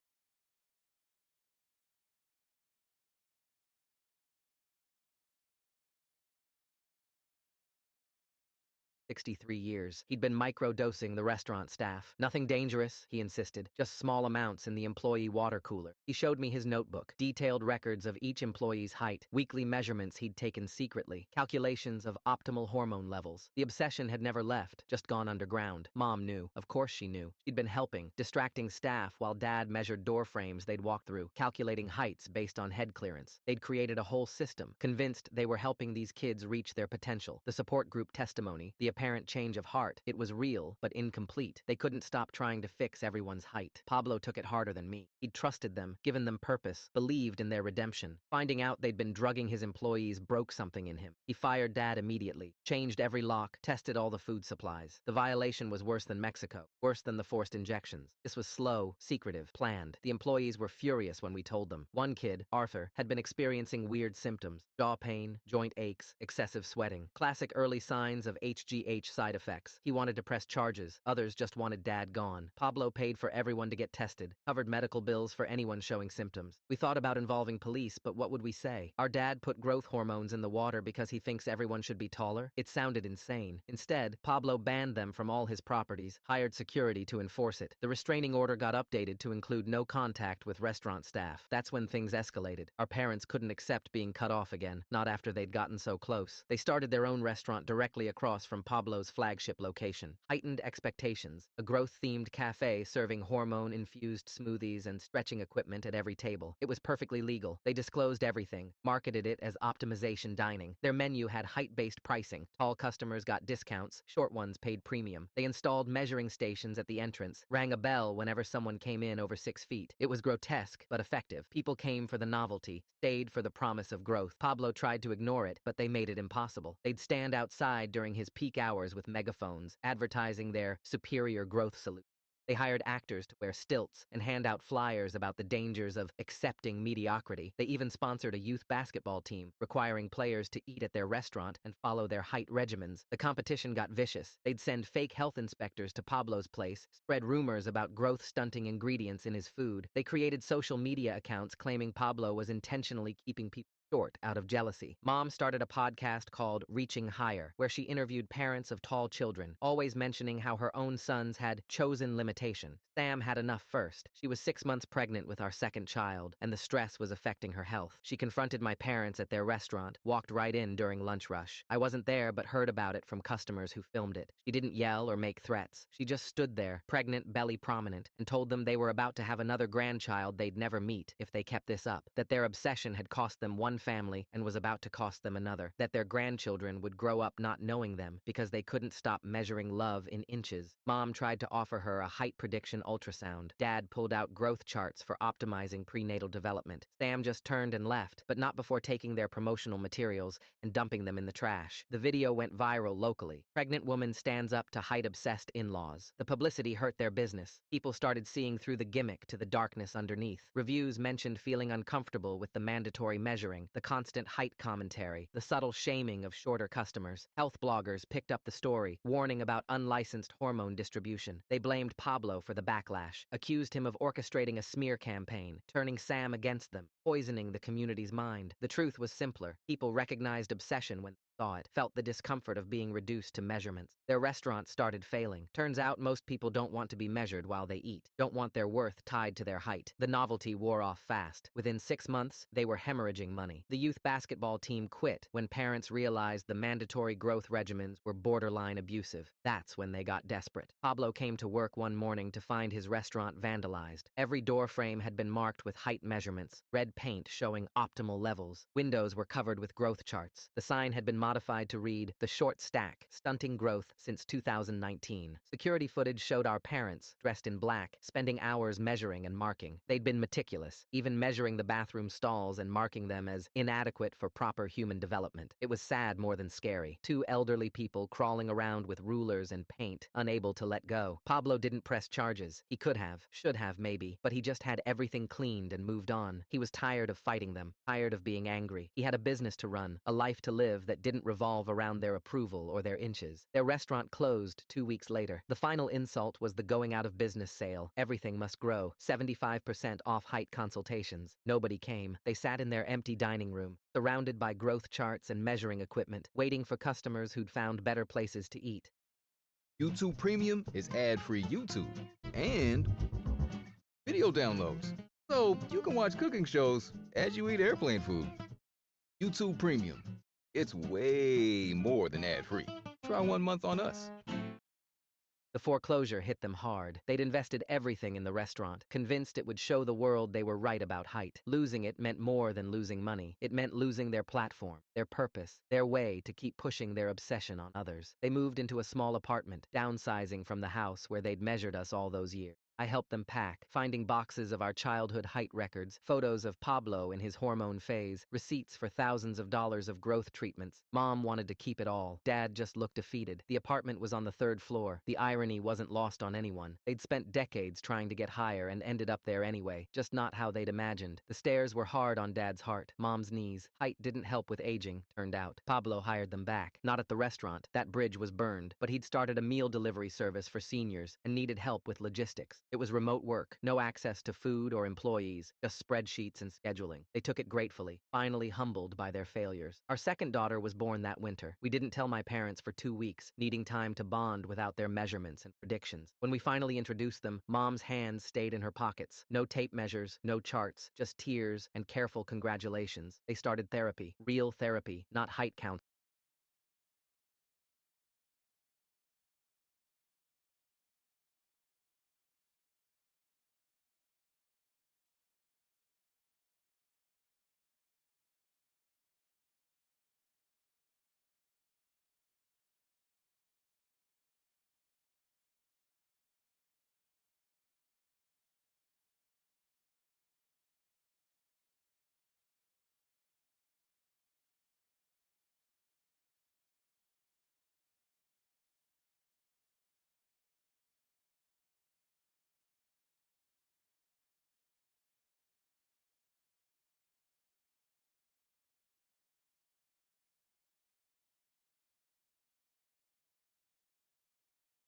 63 years. He'd been microdosing the restaurant staff. Nothing dangerous, he insisted, just small amounts in the employee water cooler. He showed me his notebook, detailed records of each employee's height, weekly measurements he'd taken secretly, calculations of optimal hormone levels. The obsession had never left, just gone underground. Mom knew. Of course she knew. She'd been helping, distracting staff while Dad measured door frames they'd walk through, calculating heights based on head clearance. They'd created a whole system, convinced they were helping these kids reach their potential. The support group testimony, the apparent change of heart, it was real, but incomplete. They couldn't stop trying to fix everyone's height. Pablo took it harder than me. He'd trusted them, given them purpose, believed in their redemption. Finding out they'd been drugging his employees broke something in him. He fired Dad immediately, changed every lock, tested all the food supplies. The violation was worse than Mexico, worse than the forced injections. This was slow, secretive, planned. The employees were furious when we told them. One kid, Arthur, had been experiencing weird symptoms: jaw pain, joint aches, excessive sweating. Classic early signs of HGH side effects. He wanted to press charges. Others just wanted Dad gone. Pablo paid for everyone to get tested, covered medical bills for anyone showing symptoms. We thought about involving police, but what would we say? Our dad put growth hormones in the water because he thinks everyone should be taller? It sounded insane. Instead, Pablo banned them from all his properties, hired security to enforce it. The restraining order got updated to include no contact with restaurant staff. That's when things escalated. Our parents couldn't accept being cut off again, not after they'd gotten so close. They started their own restaurant directly across from Pablo's flagship location. Heightened expectations, a growth-themed cafe serving hormone-infused smoothies and stretching equipment at every table. It was perfectly legal. They disclosed everything, marketed it as optimization dining. Their menu had height-based pricing. Tall customers got discounts, short ones paid premium. They installed measuring stations at the entrance, rang a bell whenever someone came in over 6 feet. It was grotesque, but effective. People came for the novelty, stayed for the promise of growth. Pablo tried to ignore it, but they made it impossible. They'd stand outside during his peak hours with megaphones, advertising their superior growth solution. They hired actors to wear stilts and hand out flyers about the dangers of accepting mediocrity. They even sponsored a youth basketball team, requiring players to eat at their restaurant and follow their height regimens. The competition got vicious. They'd send fake health inspectors to Pablo's place, spread rumors about growth-stunting ingredients in his food. They created social media accounts claiming Pablo was intentionally keeping people short out of jealousy. Mom started a podcast called Reaching Higher, where she interviewed parents of tall children, always mentioning how her own sons had chosen limitation. Sam had enough first. She was 6 months pregnant with our second child, and the stress was affecting her health. She confronted my parents at their restaurant, walked right in during lunch rush. I wasn't there, but heard about it from customers who filmed it. She didn't yell or make threats. She just stood there, pregnant, belly prominent, and told them they were about to have another grandchild they'd never meet if they kept this up, that their obsession had cost them one family and was about to cost them another, that their grandchildren would grow up not knowing them because they couldn't stop measuring love in inches. Mom tried to offer her a height prediction ultrasound. Dad pulled out growth charts for optimizing prenatal development. Sam just turned and left, but not before taking their promotional materials and dumping them in the trash. The video went viral locally. Pregnant woman stands up to height-obsessed in-laws. The publicity hurt their business. People started seeing through the gimmick to the darkness underneath. Reviews mentioned feeling uncomfortable with the mandatory measuring, the constant height commentary, the subtle shaming of shorter customers. Health bloggers picked up the story, warning about unlicensed hormone distribution. They blamed Pablo for the backlash, accused him of orchestrating a smear campaign, turning Sam against them, poisoning the community's mind. The truth was simpler. People recognized obsession when saw it, felt the discomfort of being reduced to measurements. Their restaurants started failing. Turns out most people don't want to be measured while they eat, don't want their worth tied to their height. The novelty wore off fast. Within 6 months, they were hemorrhaging money. The youth basketball team quit when parents realized the mandatory growth regimens were borderline abusive. That's when they got desperate. Pablo came to work one morning to find his restaurant vandalized. Every door frame had been marked with height measurements, red paint showing optimal levels. Windows were covered with growth charts. The sign had been modified to read, "The Short Stack, Stunting Growth Since 2019. Security footage showed our parents, dressed in black, spending hours measuring and marking. They'd been meticulous, even measuring the bathroom stalls and marking them as inadequate for proper human development. It was sad more than scary. 2 elderly people crawling around with rulers and paint, unable to let go. Pablo didn't press charges. He could have, should have maybe, but he just had everything cleaned and moved on. He was tired of fighting them, tired of being angry. He had a business to run, a life to live that didn't revolve around their approval or their inches. Their restaurant closed 2 weeks later. The final insult was the going out of business sale. Everything must grow. 75% off height consultations. Nobody came. They sat in their empty dining room, surrounded by growth charts and measuring equipment, waiting for customers who'd found better places to eat. YouTube Premium is ad-free YouTube and video downloads. So you can watch cooking shows as you eat airplane food. YouTube Premium. It's way more than ad-free. Try 1 month on us. The foreclosure hit them hard. They'd invested everything in the restaurant, convinced it would show the world they were right about height. Losing it meant more than losing money. It meant losing their platform, their purpose, their way to keep pushing their obsession on others. They moved into a small apartment, downsizing from the house where they'd measured us all those years. I helped them pack, finding boxes of our childhood height records, photos of Pablo in his hormone phase, receipts for thousands of dollars of growth treatments. Mom wanted to keep it all. Dad just looked defeated. The apartment was on the 3rd floor. The irony wasn't lost on anyone. They'd spent decades trying to get higher and ended up there anyway, just not how they'd imagined. The stairs were hard on Dad's heart, Mom's knees. Height didn't help with aging, turned out. Pablo hired them back. Not at the restaurant. That bridge was burned, but he'd started a meal delivery service for seniors and needed help with logistics. It was remote work, no access to food or employees, just spreadsheets and scheduling. They took it gratefully, finally humbled by their failures. Our second daughter was born that winter. We didn't tell my parents for 2 weeks, needing time to bond without their measurements and predictions. When we finally introduced them, Mom's hands stayed in her pockets. No tape measures, no charts, just tears and careful congratulations. They started therapy, real therapy, not height counseling.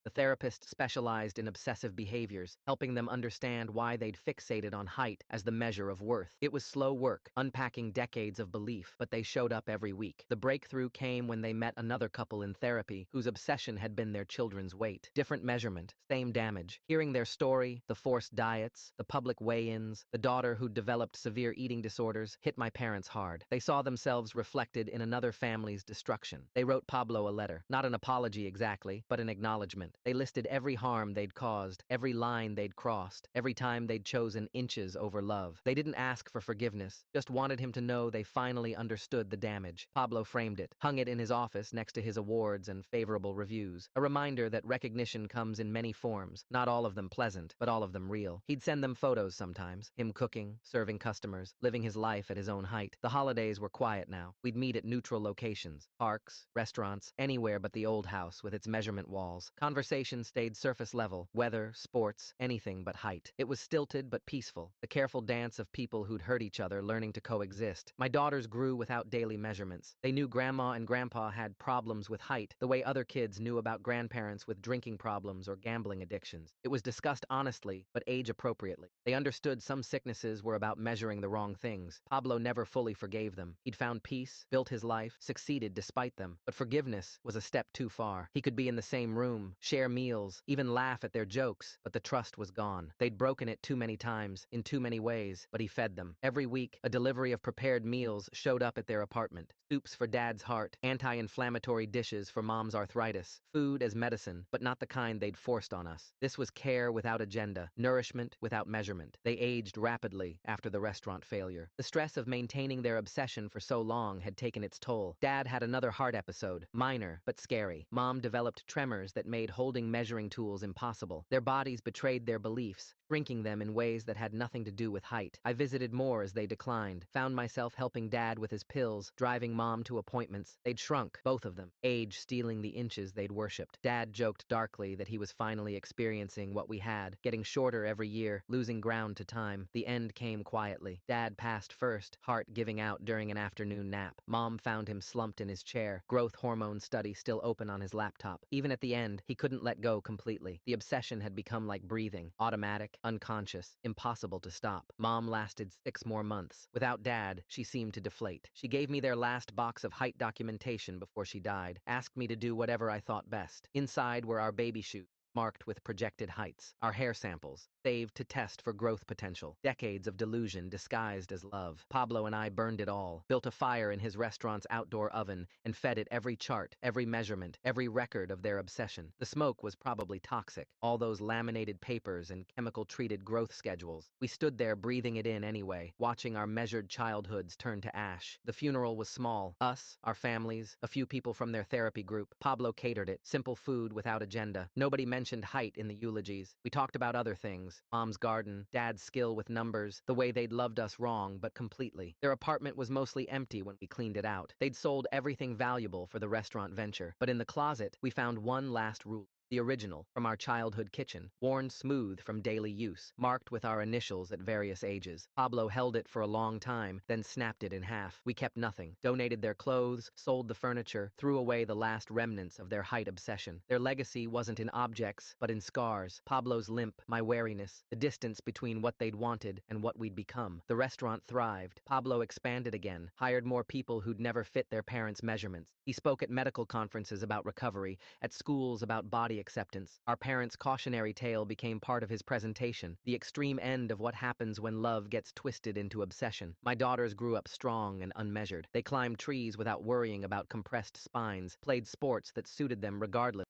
The therapist specialized in obsessive behaviors, helping them understand why they'd fixated on height as the measure of worth. It was slow work, unpacking decades of belief, but they showed up every week. The breakthrough came when they met another couple in therapy whose obsession had been their children's weight. Different measurement, same damage. Hearing their story, the forced diets, the public weigh-ins, the daughter who'd developed severe eating disorders, hit my parents hard. They saw themselves reflected in another family's destruction. They wrote Pablo a letter, not an apology exactly, but an acknowledgement. They listed every harm they'd caused, every line they'd crossed, every time they'd chosen inches over love. They didn't ask for forgiveness, just wanted him to know they finally understood the damage. Pablo framed it, hung it in his office next to his awards and favorable reviews. A reminder that recognition comes in many forms, not all of them pleasant, but all of them real. He'd send them photos sometimes, him cooking, serving customers, living his life at his own height. The holidays were quiet now. We'd meet at neutral locations, parks, restaurants, anywhere but the old house with its measurement walls. Conversation stayed surface level, weather, sports, anything but height. It was stilted but peaceful, the careful dance of people who'd hurt each other learning to coexist. My daughters grew without daily measurements. They knew Grandma and Grandpa had problems with height, the way other kids knew about grandparents with drinking problems or gambling addictions. It was discussed honestly, but age-appropriately. They understood some sicknesses were about measuring the wrong things. Pablo never fully forgave them. He'd found peace, built his life, succeeded despite them. But forgiveness was a step too far. He could be in the same room, share meals, even laugh at their jokes, but the trust was gone. They'd broken it too many times, in too many ways, but he fed them. Every week, a delivery of prepared meals showed up at their apartment. Soups for Dad's heart, anti-inflammatory dishes for Mom's arthritis, food as medicine, but not the kind they'd forced on us. This was care without agenda, nourishment without measurement. They aged rapidly after the restaurant failure. The stress of maintaining their obsession for so long had taken its toll. Dad had another heart episode, minor, but scary. Mom developed tremors that made holding measuring tools impossible. Their bodies betrayed their beliefs, shrinking them in ways that had nothing to do with height. I visited more as they declined, found myself helping Dad with his pills, driving Mom to appointments. They'd shrunk, both of them, age stealing the inches they'd worshipped. Dad joked darkly that he was finally experiencing what we had, getting shorter every year, losing ground to time. The end came quietly. Dad passed first, heart giving out during an afternoon nap. Mom found him slumped in his chair, growth hormone study still open on his laptop. Even at the end, he couldn't couldn't let go completely. The obsession had become like breathing, automatic, unconscious, impossible to stop. Mom lasted 6 more months. Without Dad, she seemed to deflate. She gave me their last box of height documentation before she died, asked me to do whatever I thought best. Inside were our baby shoes, marked with projected heights, our hair samples, saved to test for growth potential, decades of delusion disguised as love. Pablo and I burned it all, built a fire in his restaurant's outdoor oven, and fed it every chart, every measurement, every record of their obsession. The smoke was probably toxic, all those laminated papers and chemical-treated growth schedules. We stood there breathing it in anyway, watching our measured childhoods turn to ash. The funeral was small. Us, our families, a few people from their therapy group. Pablo catered it, simple food without agenda. Nobody mentioned height in the eulogies. We talked about other things. Mom's garden, Dad's skill with numbers, the way they'd loved us wrong, but completely. Their apartment was mostly empty when we cleaned it out. They'd sold everything valuable for the restaurant venture. But in the closet, we found one last rule. The original, from our childhood kitchen, worn smooth from daily use, marked with our initials at various ages. Pablo held it for a long time, then snapped it in half. We kept nothing, donated their clothes, sold the furniture, threw away the last remnants of their height obsession. Their legacy wasn't in objects, but in scars. Pablo's limp, my wariness, the distance between what they'd wanted and what we'd become. The restaurant thrived. Pablo expanded again, hired more people who'd never fit their parents' measurements. He spoke at medical conferences about recovery, at schools about body acceptance. Our parents' cautionary tale became part of his presentation, the extreme end of what happens when love gets twisted into obsession. My daughters grew up strong and unmeasured. They climbed trees without worrying about compressed spines, played sports that suited them regardless.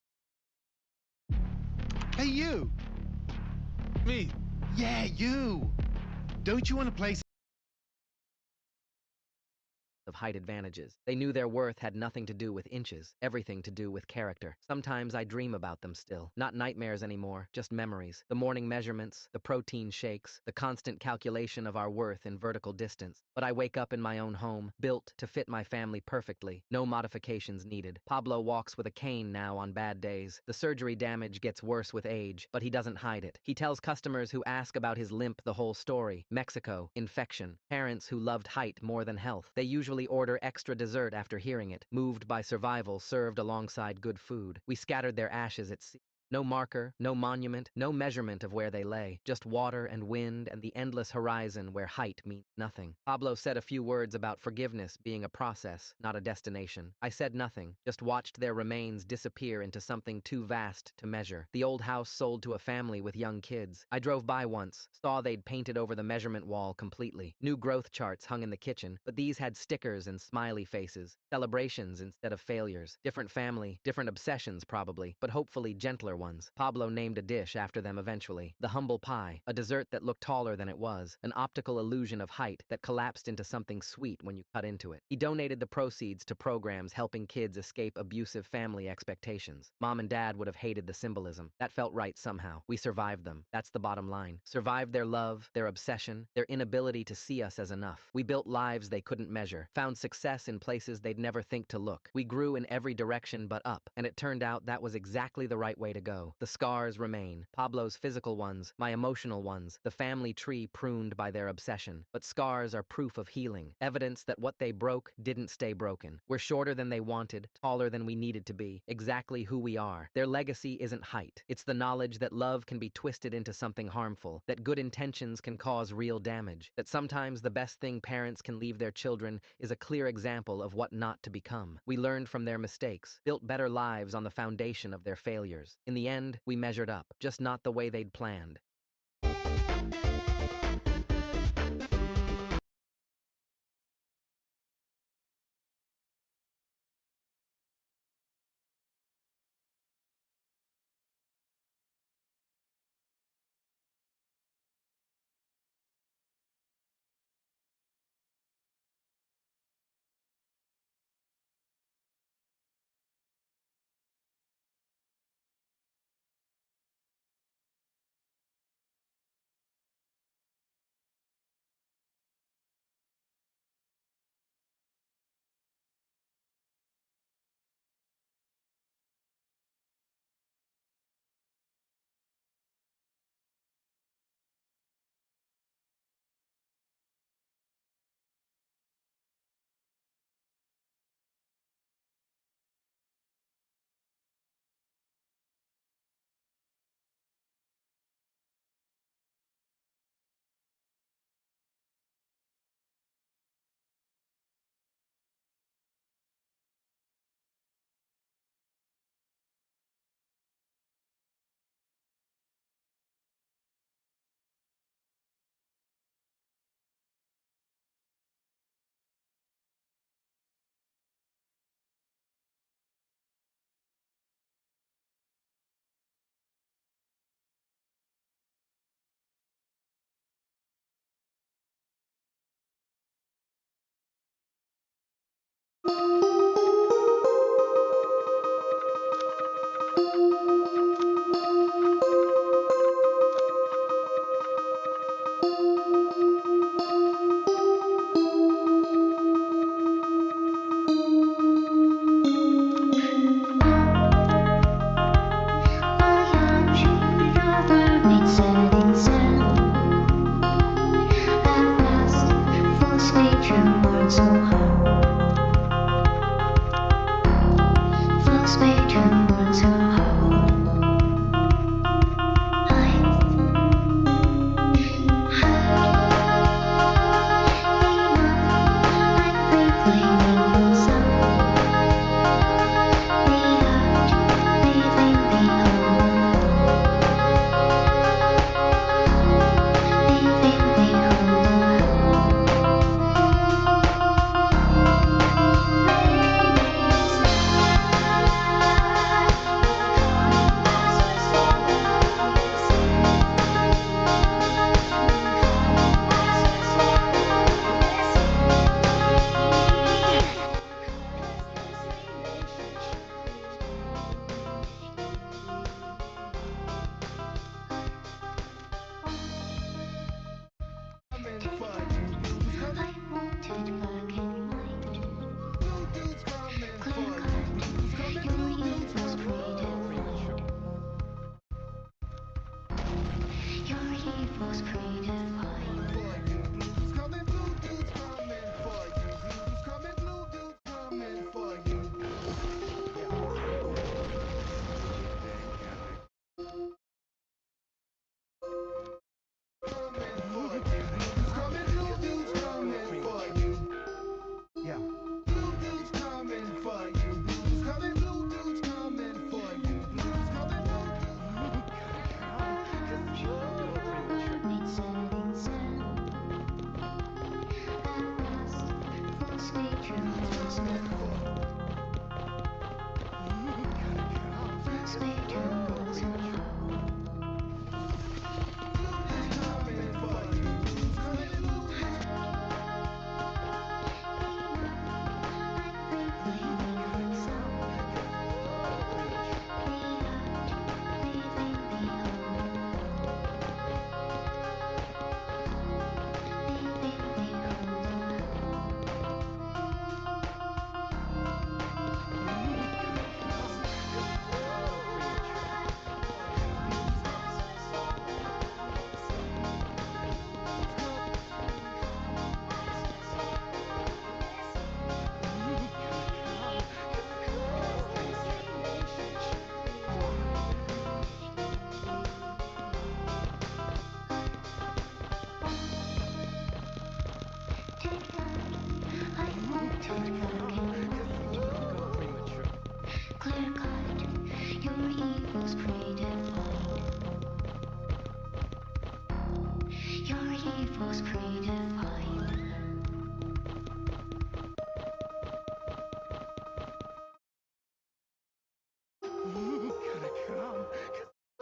Hey, you! Me. Yeah, you! Don't you want to play Of height advantages. They knew their worth had nothing to do with inches, everything to do with character. Sometimes I dream about them still. Not nightmares anymore, just memories. The morning measurements, the protein shakes, the constant calculation of our worth in vertical distance. But I wake up in my own home, built to fit my family perfectly. No modifications needed. Pablo walks with a cane now on bad days. The surgery damage gets worse with age, but he doesn't hide it. He tells customers who ask about his limp the whole story. Mexico, infection, parents who loved height more than health. They usually order extra dessert after hearing it, moved by survival served alongside good food. We scattered their ashes at sea. No marker, no monument, no measurement of where they lay. Just water and wind and the endless horizon where height means nothing. Pablo said a few words about forgiveness being a process, not a destination. I said nothing, just watched their remains disappear into something too vast to measure. The old house sold to a family with young kids. I drove by once, saw they'd painted over the measurement wall completely. New growth charts hung in the kitchen, but these had stickers and smiley faces. Celebrations instead of failures. Different family, different obsessions probably, but hopefully gentler ones. Pablo named a dish after them eventually. The humble pie, a dessert that looked taller than it was, an optical illusion of height that collapsed into something sweet when you cut into it. He donated the proceeds to programs helping kids escape abusive family expectations. Mom and Dad would have hated the symbolism. That felt right somehow. We survived them. That's the bottom line. Survived their love, their obsession, their inability to see us as enough. We built lives they couldn't measure, found success in places they'd never think to look. We grew in every direction but up, and it turned out that was exactly the right way to go. The scars remain. Pablo's physical ones, my emotional ones, the family tree pruned by their obsession. But scars are proof of healing, evidence that what they broke didn't stay broken. We're shorter than they wanted, taller than we needed to be, exactly who we are. Their legacy isn't height. It's the knowledge that love can be twisted into something harmful, that good intentions can cause real damage, that sometimes the best thing parents can leave their children is a clear example of what not to become. We learned from their mistakes, built better lives on the foundation of their failures. In the end, we measured up, just not the way they'd planned.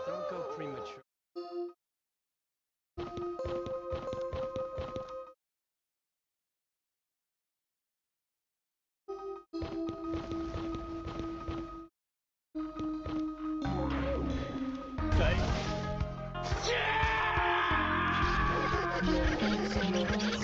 Don't go premature. Okay.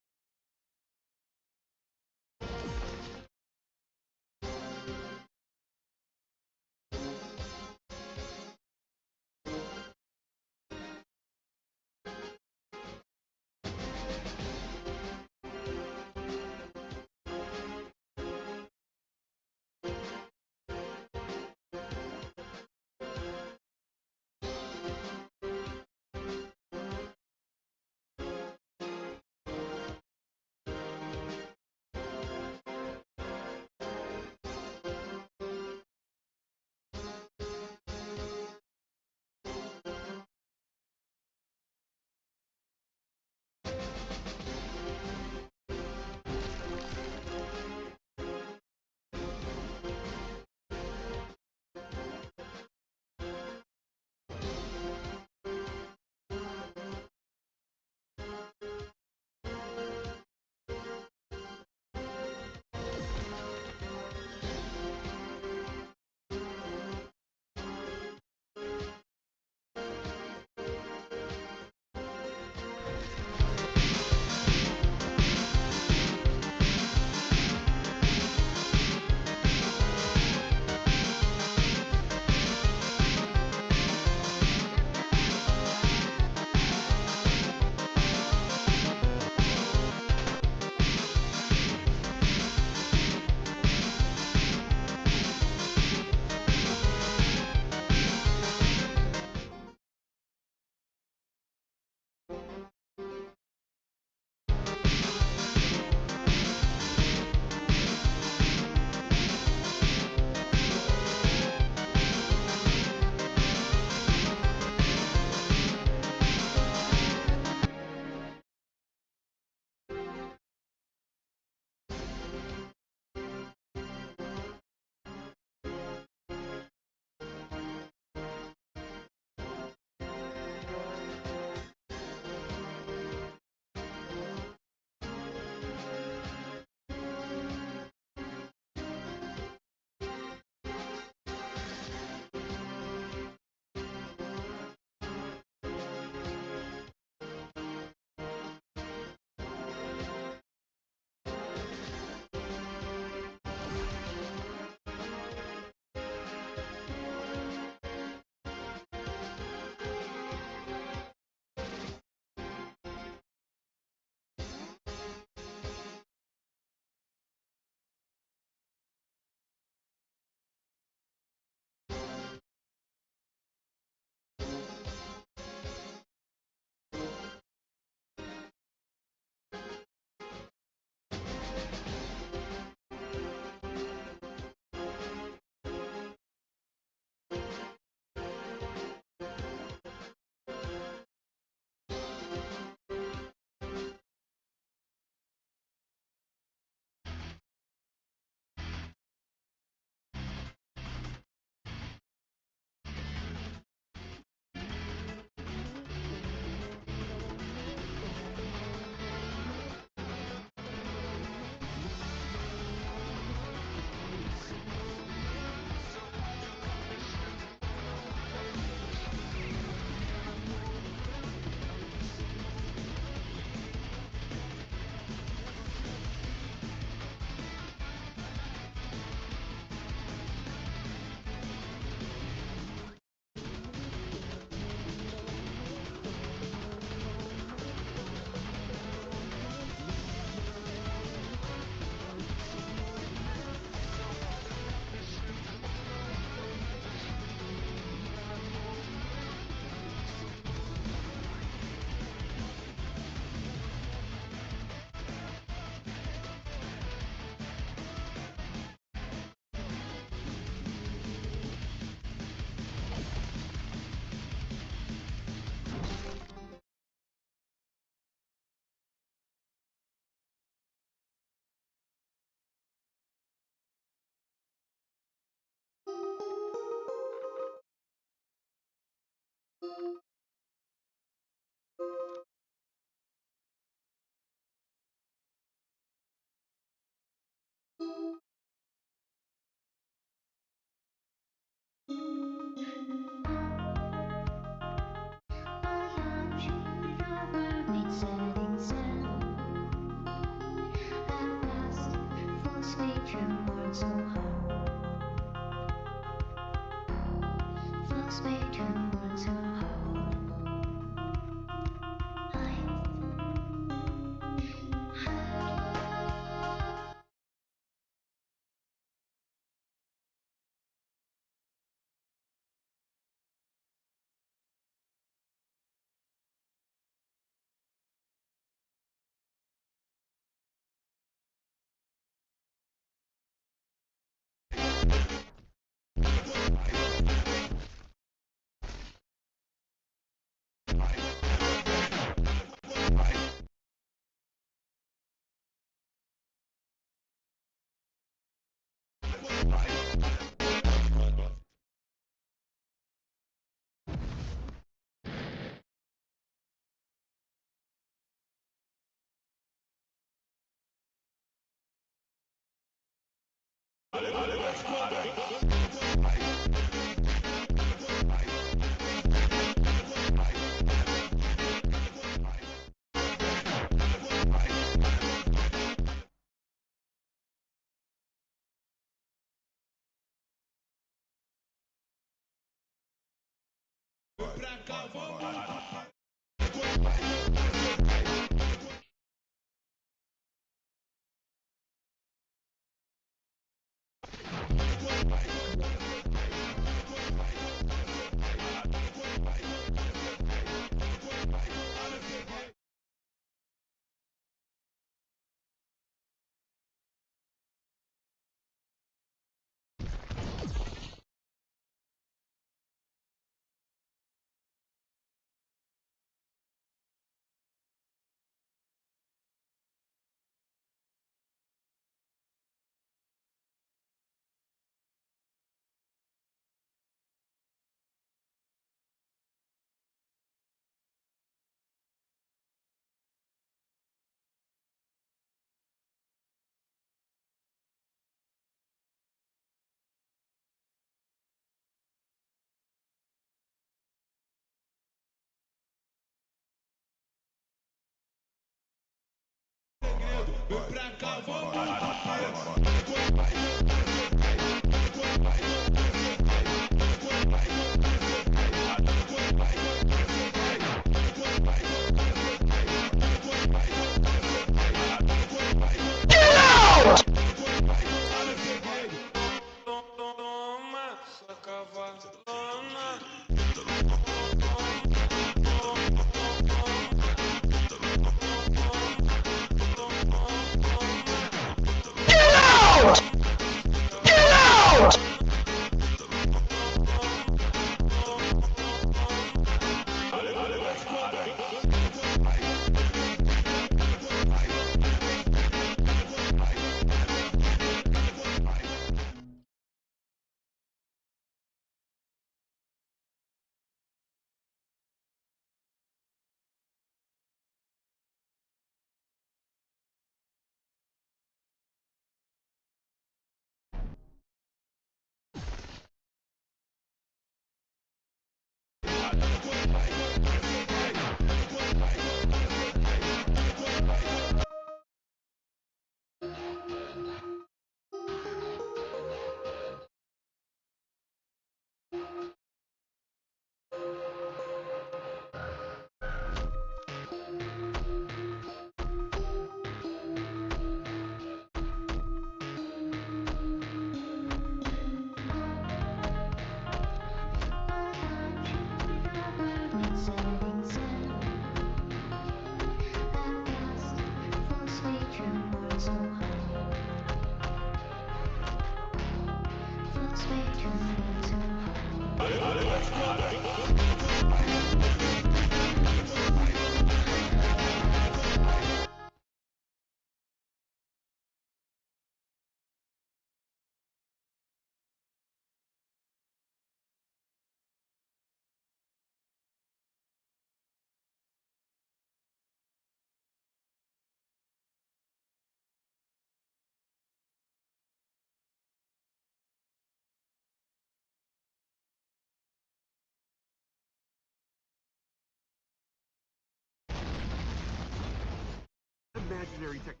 Imaginary technology.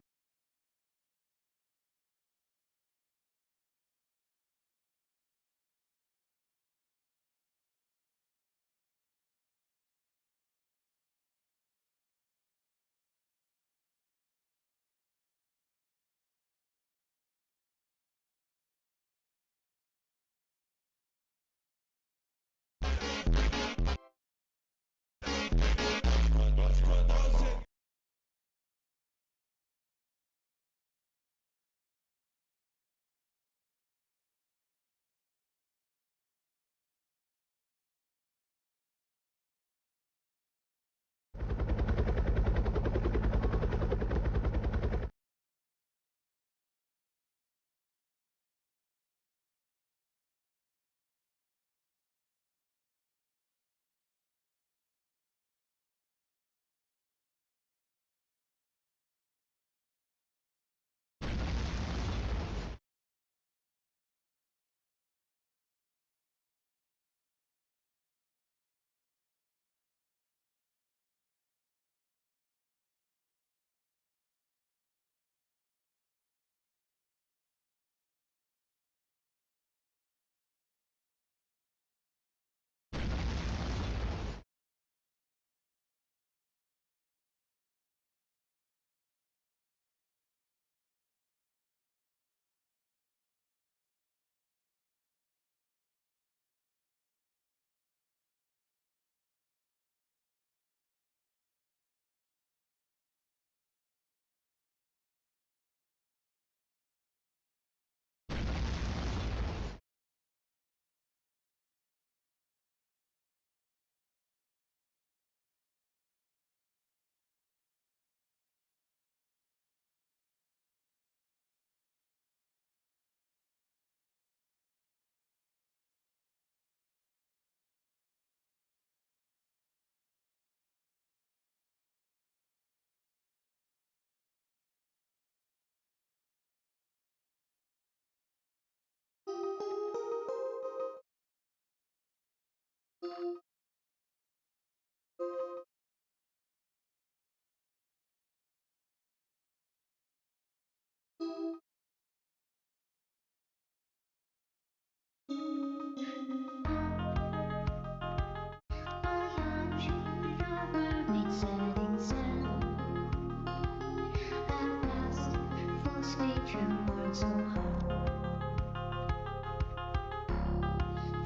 run so hard.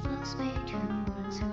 First bedroom run so hard.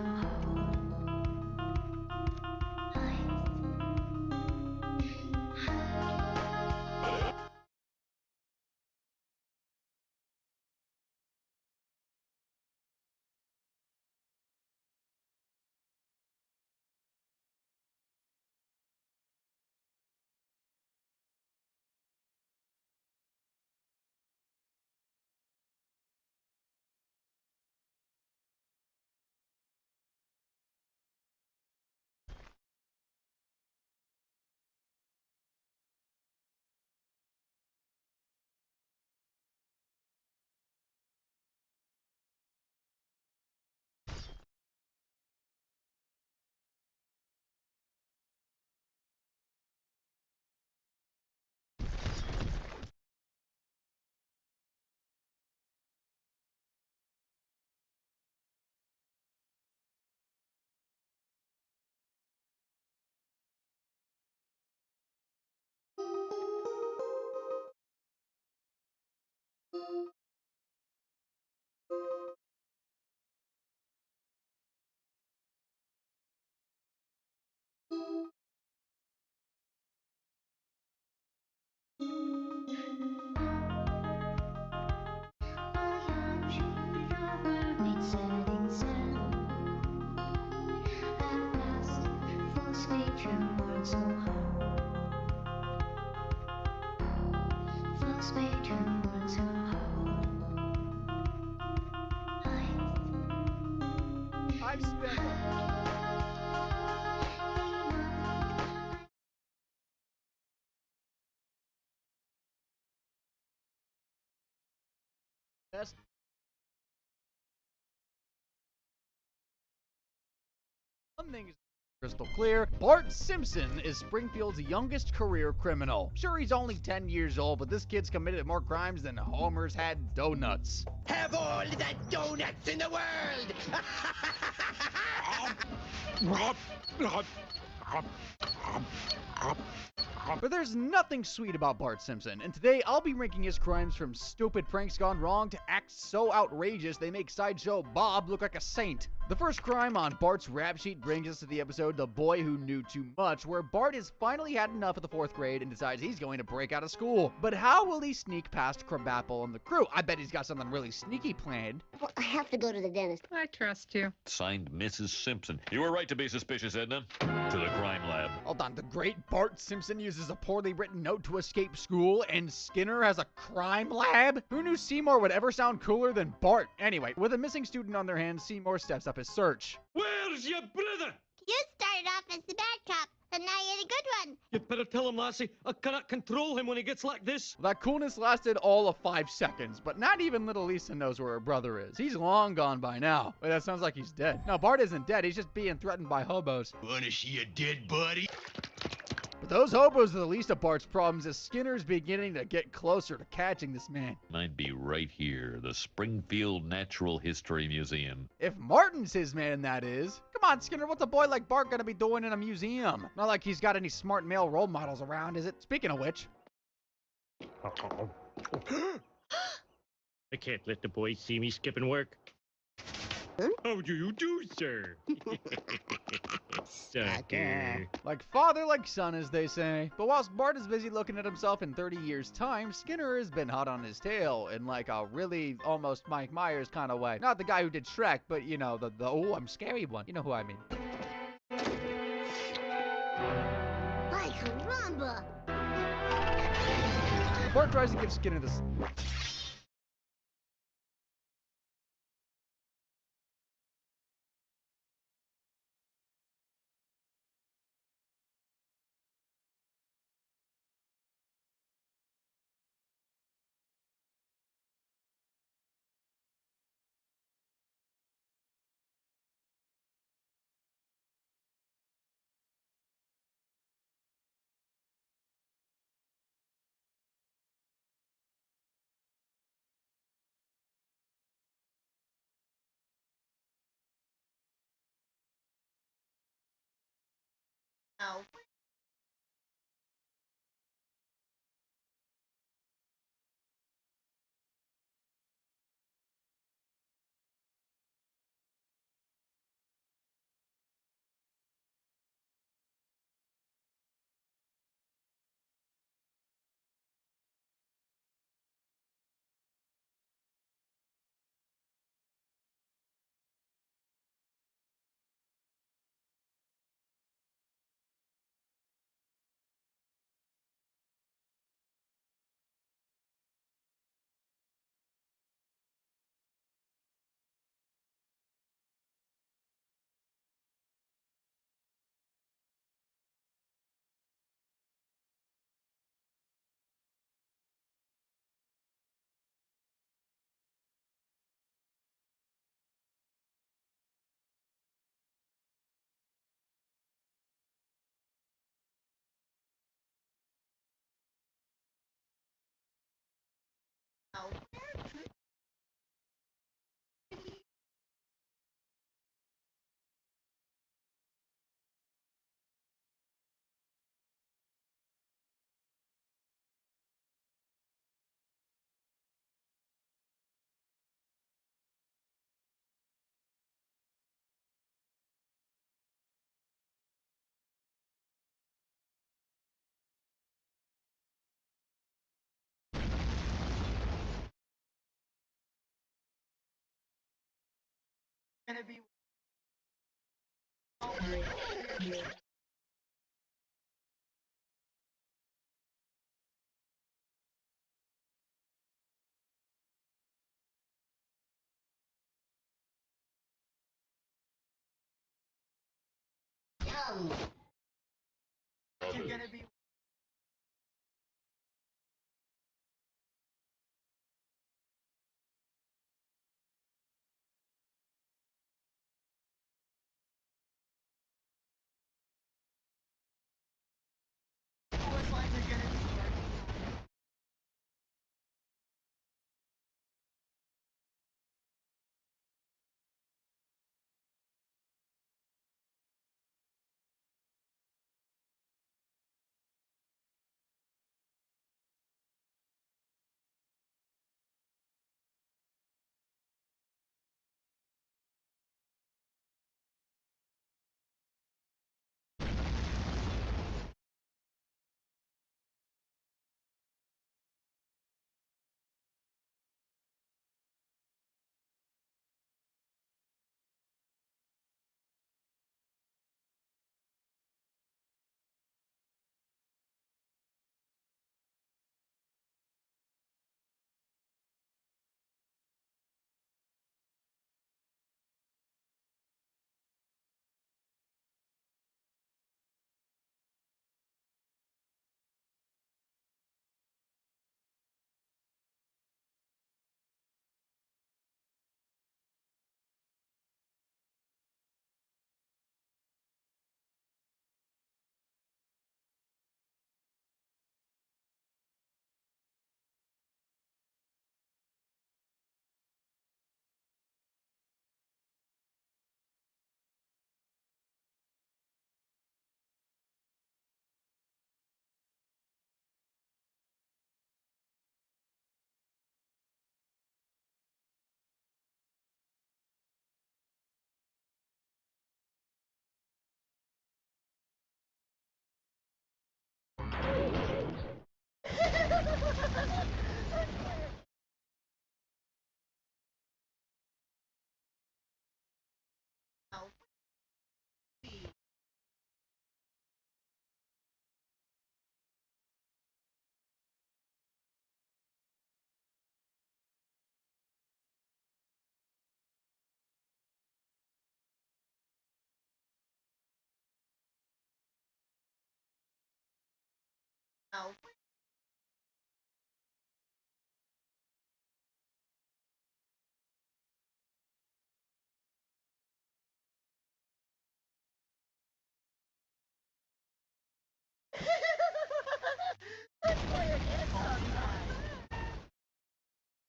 Setting sun. At last, first bedroom run so hard. First bedroom run so hard. I've spent. Best. One thing is crystal clear. Bart Simpson is Springfield's youngest career criminal. Sure, he's only 10 years old, but this kid's committed more crimes than Homer's had donuts. Have all the donuts in the world! But there's nothing sweet about Bart Simpson, and today I'll be ranking his crimes from stupid pranks gone wrong to acts so outrageous they make Sideshow Bob look like a saint. The first crime on Bart's rap sheet brings us to the episode The Boy Who Knew Too Much, where Bart has finally had enough of the 4th grade and decides he's going to break out of school. But how will he sneak past Crabapple and the crew? I bet he's got something really sneaky planned. Well, I have to go to the dentist. I trust you. Signed, Mrs. Simpson. You were right to be suspicious, Edna. To the crime lab. Hold on, the great Bart Simpson uses a poorly written note to escape school, and Skinner has a crime lab? Who knew Seymour would ever sound cooler than Bart? Anyway, with a missing student on their hands, Seymour steps up his search. Where's your brother? You started off as the bad cop, and now you're the good one. You'd better tell him, lassie. I cannot control him when he gets like this. That coolness lasted all of 5 seconds, but not even little Lisa knows where her brother is. He's long gone by now. Wait, that sounds like he's dead. No, Bart isn't dead. He's just being threatened by hobos. Wanna see a dead body? But those hobos are the least of Bart's problems, as Skinner's beginning to get closer to catching this man. I'd be right here, the Springfield Natural History Museum. If Martin's his man, that is. Come on, Skinner, what's a boy like Bart gonna be doing in a museum? Not like he's got any smart male role models around, is it? Speaking of which. I can't let the boys see me skipping work. Huh? How do you do, sir? Sucker. Like father, like son, as they say. But whilst Bart is busy looking at himself in 30 years' time, Skinner has been hot on his tail in like a really almost Mike Myers kind of way. Not the guy who did Shrek, but you know, the oh, I'm scary one. You know who I mean. Ay, caramba! Bart tries to give Skinner this. Oh.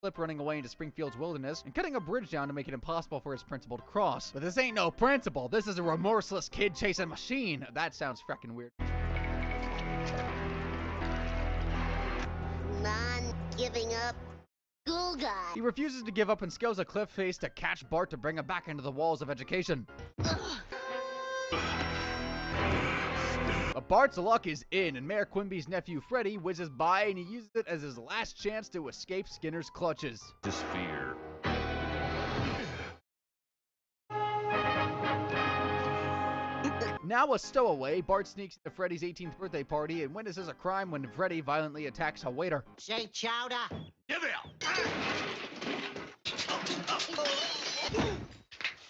Flip running away into Springfield's wilderness and cutting a bridge down to make it impossible for his principal to cross. But this ain't no principal. This is a remorseless kid chasing machine. That sounds frickin' weird. Non-giving up school guy. He refuses to give up and scales a cliff face to catch Bart to bring him back into the walls of education. But Bart's luck is in, and Mayor Quimby's nephew Freddy whizzes by and he uses it as his last chance to escape Skinner's clutches. This fear. Now a stowaway, Bart sneaks into Freddy's 18th birthday party and witnesses a crime when Freddy violently attacks a waiter. Say chowder. Give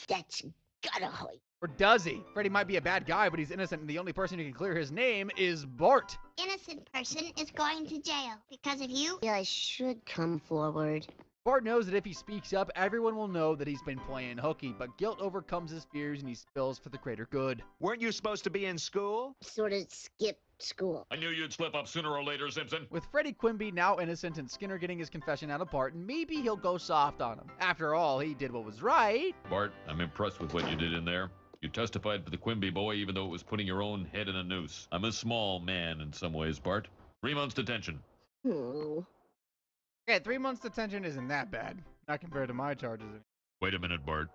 That's gotta hurt. Or does he? Freddy might be a bad guy, but he's innocent, and the only person who can clear his name is Bart. Innocent person is going to jail because of you. I should come forward. Bart knows that if he speaks up, everyone will know that he's been playing hooky, but guilt overcomes his fears and he spills for the greater good. Weren't you supposed to be in school? Sort of skipped school. I knew you'd slip up sooner or later, Simpson. With Freddy Quimby now innocent and Skinner getting his confession out of Bart, maybe he'll go soft on him. After all, he did what was right. Bart, I'm impressed with what you did in there. You testified for the Quimby boy even though it was putting your own head in a noose. I'm a small man in some ways, Bart. 3 months detention. Okay, 3 months detention isn't that bad. Not compared to my charges. Wait a minute, Bart.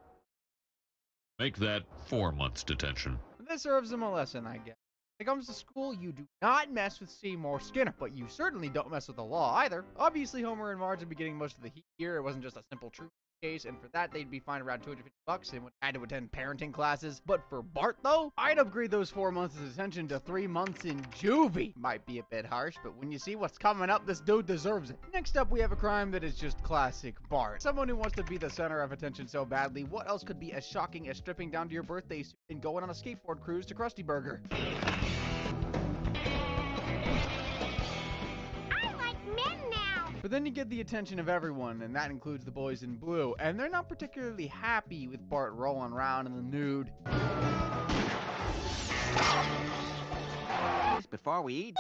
Make that 4 months detention. This serves him a lesson, I guess. When it comes to school, you do not mess with Seymour Skinner, but you certainly don't mess with the law either. Obviously, Homer and Marge have been getting most of the heat here. It wasn't just a simple truth. case, and for that they'd be fined around $250 and would had to attend parenting classes. But for Bart though, I'd upgrade those 4 months of detention to 3 months in juvie. Might be a bit harsh, but when you see what's coming up, this dude deserves it. Next up, we have a crime that is just classic Bart. Someone who wants to be the center of attention so badly. What else could be as shocking as stripping down to your birthday suit and going on a skateboard cruise to Krusty Burger? But then you get the attention of everyone, and that includes the boys in blue, and they're not particularly happy with Bart rolling around in the nude. Before we eat.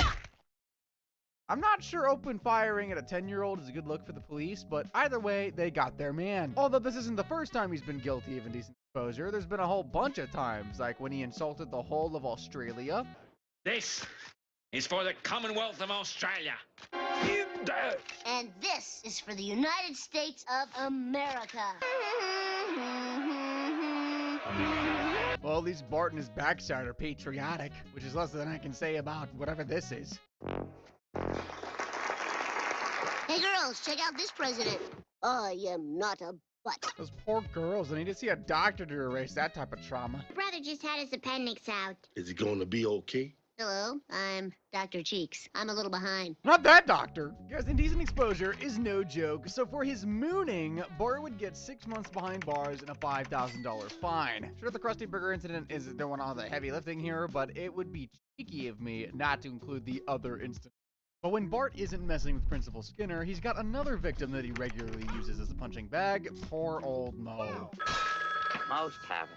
I'm not sure open firing at a 10-year-old is a good look for the police, but either way, they got their man. Although this isn't the first time he's been guilty of indecent exposure, there's been a whole bunch of times, like when he insulted the whole of Australia. This is for the Commonwealth of Australia. And this is for the United States of America. Well, at least Bart and his backside are patriotic, which is less than I can say about whatever this is. Hey girls, check out this president. I am not a butt. Those poor girls, I need to see a doctor to erase that type of trauma. Brother just had his appendix out. Is he gonna be okay? Hello, I'm Dr. Cheeks. I'm a little behind. Not that doctor! Guys, indecent exposure is no joke, so for his mooning, Bart would get 6 months behind bars and a $5,000 fine. Sure, the Krusty Burger incident isn't doing all the heavy lifting here, but it would be cheeky of me not to include the other incident. But when Bart isn't messing with Principal Skinner, he's got another victim that he regularly uses as a punching bag. Poor old Mo. Most haven't.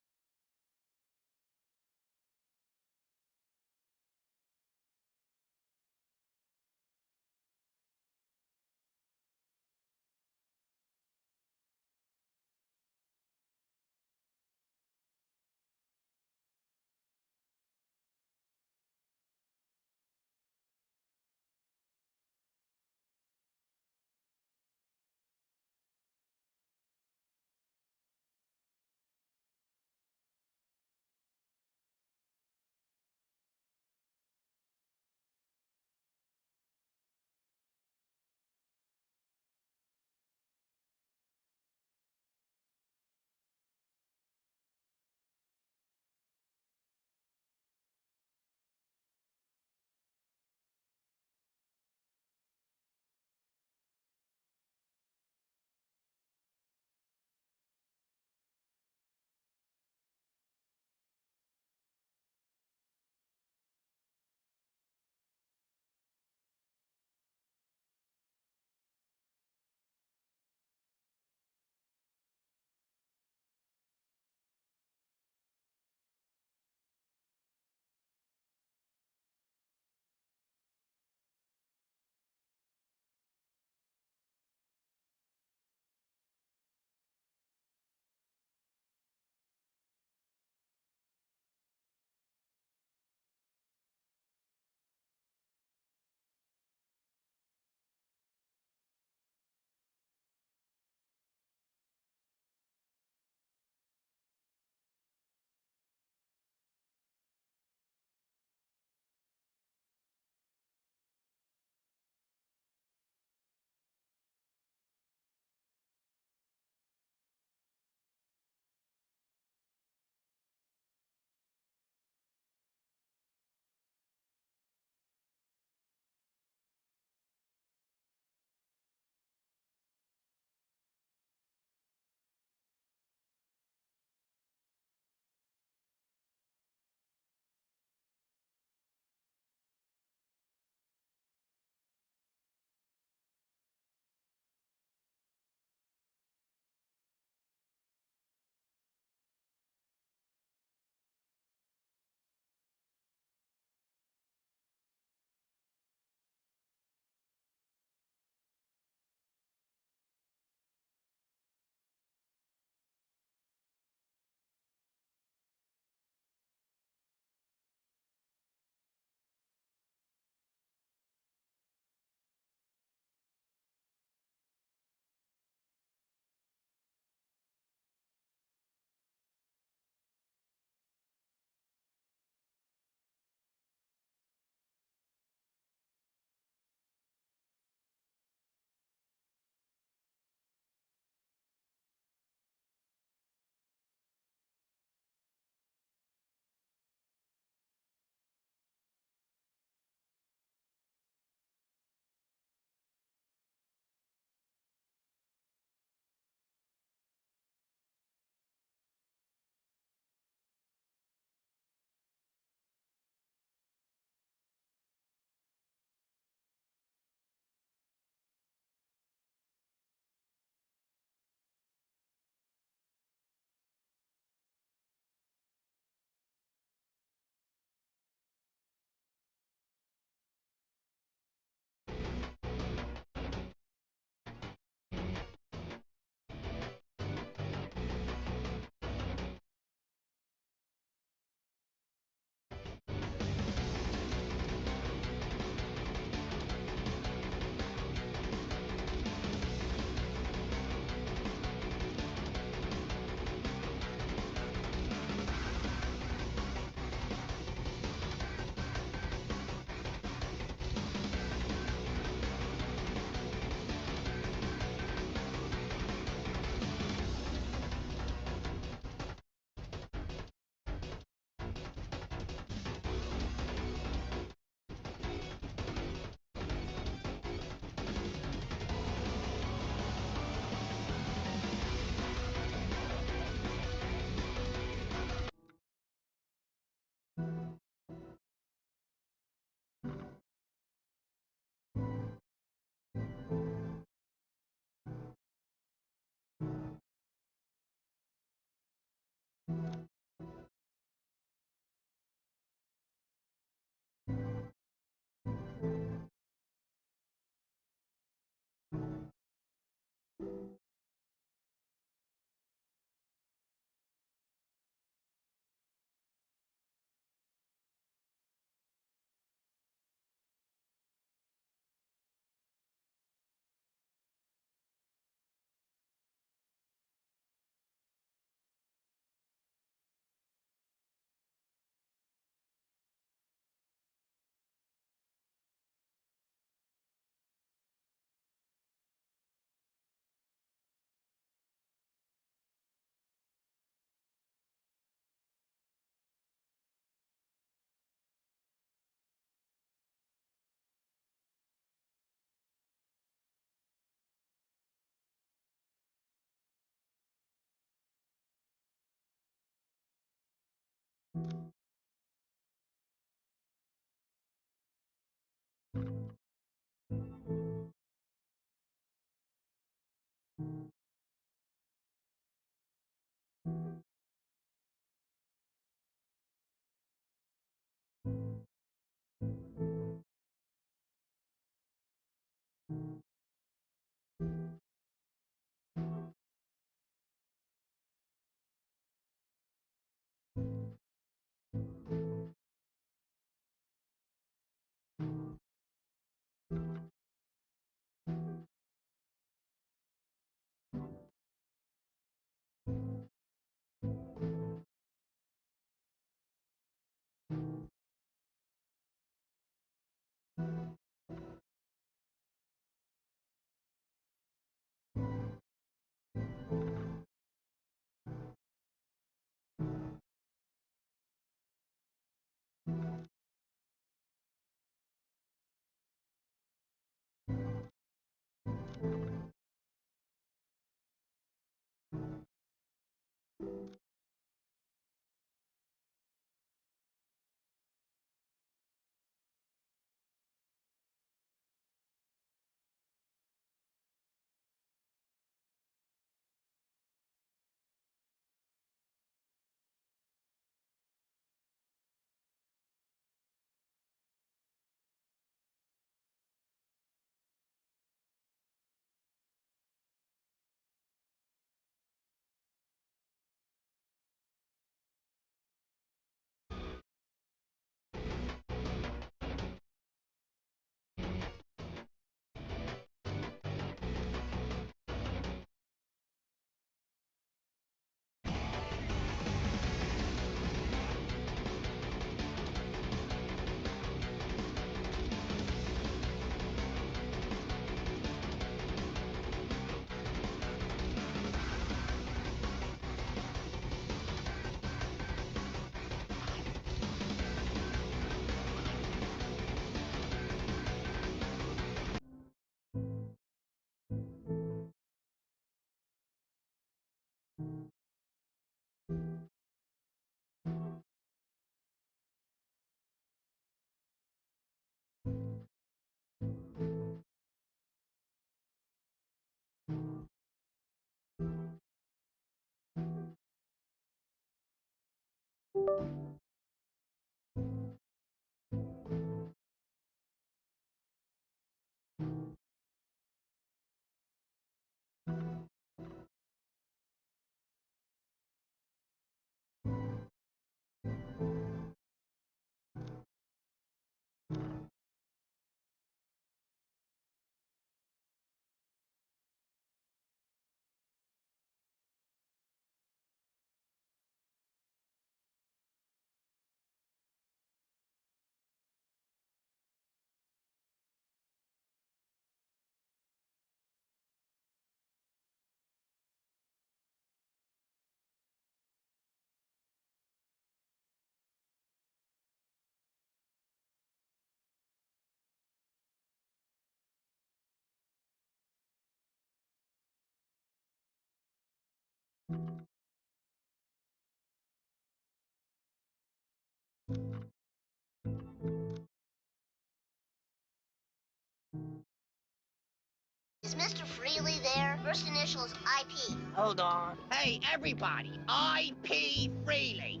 Is Mr. Freely there? First initial is IP. Hold on. Hey, everybody! IP freely.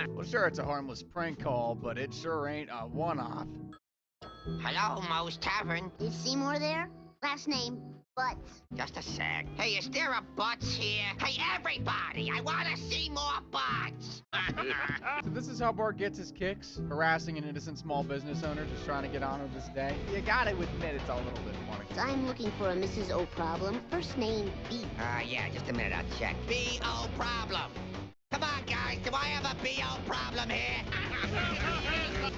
Well, sure, it's a harmless prank call, but it sure ain't a one-off. Hello, Moe's Tavern. Is Seymour there? Last name, Butts. Just a sec. Hey, is there a Butts here? Hey, everybody, I want to see more Butts. So this is how Bart gets his kicks, harassing an innocent small business owner just trying to get on with his day. You gotta admit it's a little bit funny. So I'm looking for a Mrs. O Problem. First name, B. Yeah, just a minute, I'll check. B.O. Problem. Come on, guys, do I have a B.O. problem here?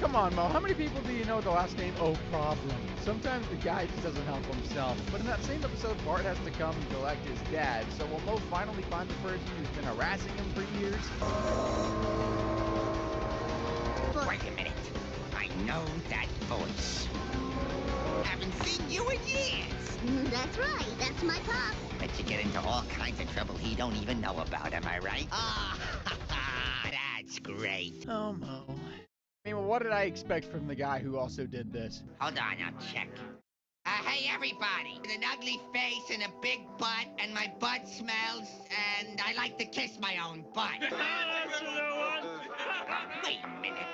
Come on, Mo, how many people do you know with the last name O Problem? Sometimes the guy just doesn't help himself. But in that same episode, Bart has to come and collect his dad. So will Mo finally find the person who's been harassing him for years? Wait a minute. I know that voice. Haven't seen you in years. That's right. That's my pop. Bet you get into all kinds of trouble he don't even know about, am I right? Ah, that's great. Oh, Mo. I mean, well, what did I expect from the guy who also did this? Hold on, I'll check. Hey, everybody. With an ugly face and a big butt, and my butt smells, and I like to kiss my own butt. Wait a minute.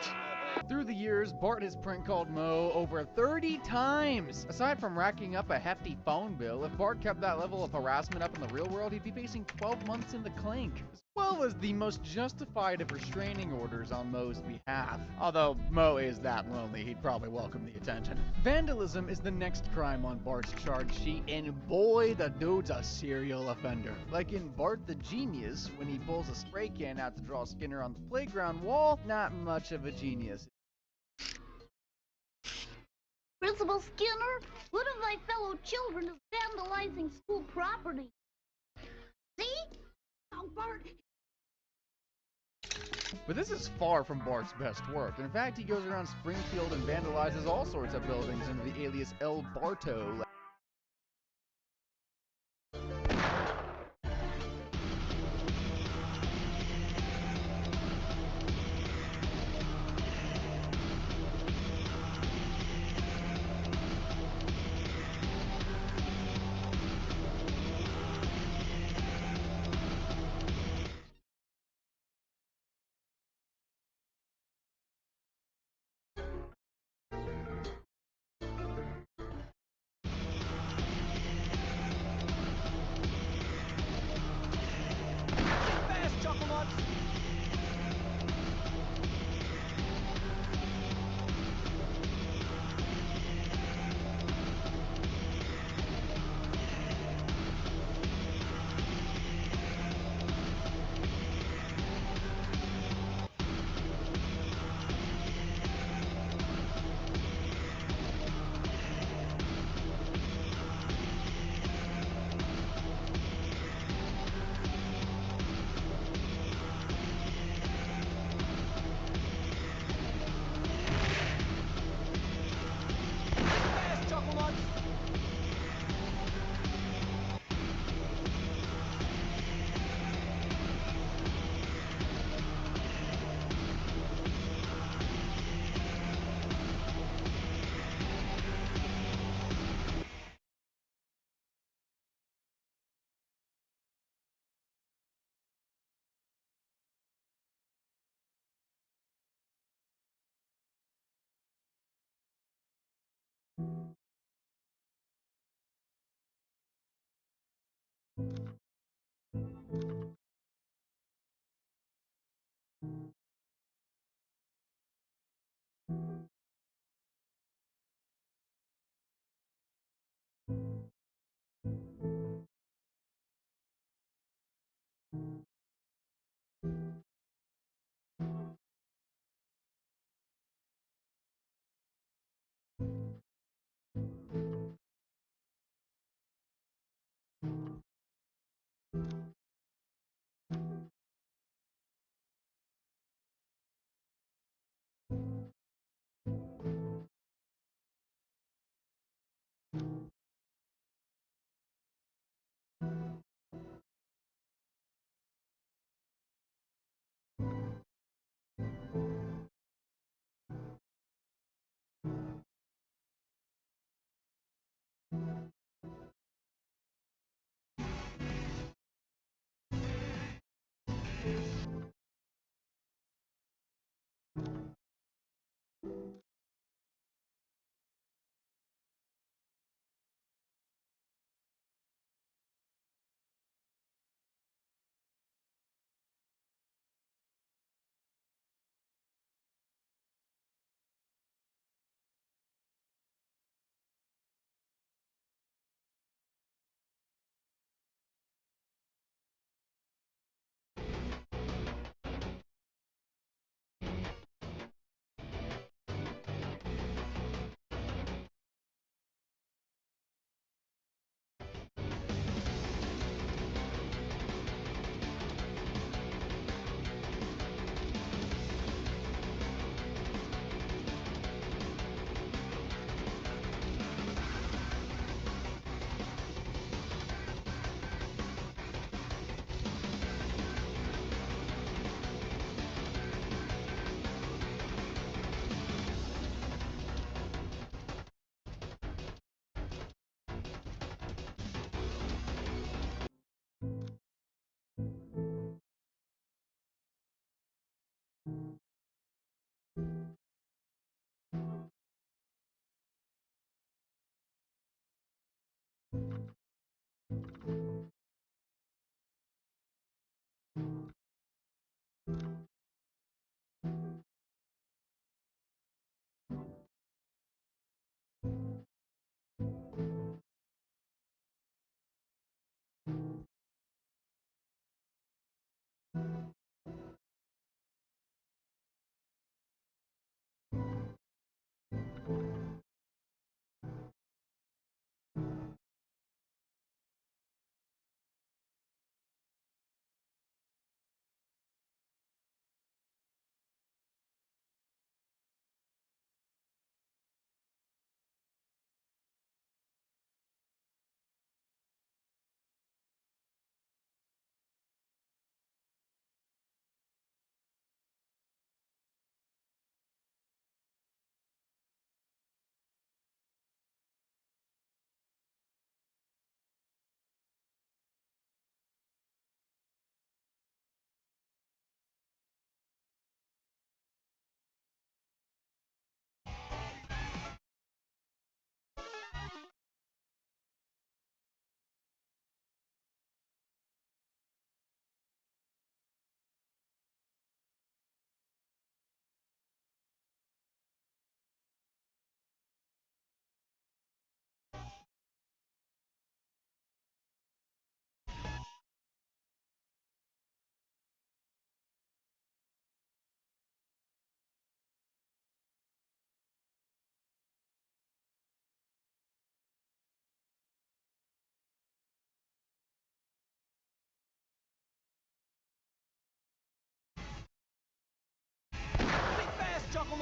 Through the years, Bart has prank called Mo over 30 times. Aside from racking up a hefty phone bill, if Bart kept that level of harassment up in the real world, he'd be facing 12 months in the clink, as well as the most justified of restraining orders on Mo's behalf. Although Mo is that lonely, he'd probably welcome the attention. Vandalism is the next crime on Bart's charge sheet, and boy, the dude's a serial offender. Like in Bart the Genius, when he pulls a spray can out to draw Skinner on the playground wall, not much of a genius. Principal Skinner, one of my fellow children is vandalizing school property. See? Oh, Bart. But this is far from Bart's best work. In fact, he goes around Springfield and vandalizes all sorts of buildings under the alias El Barto.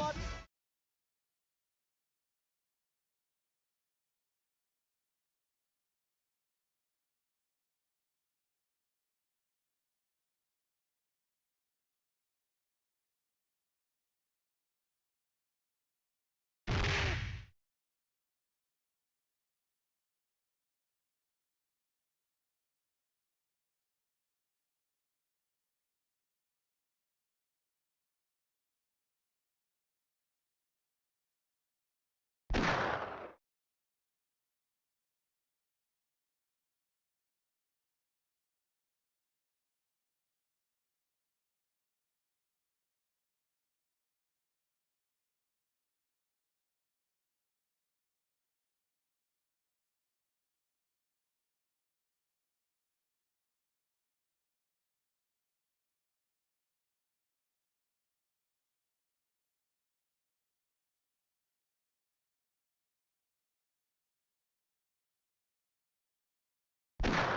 nuts.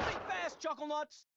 Think fast, Chuckle Nuts.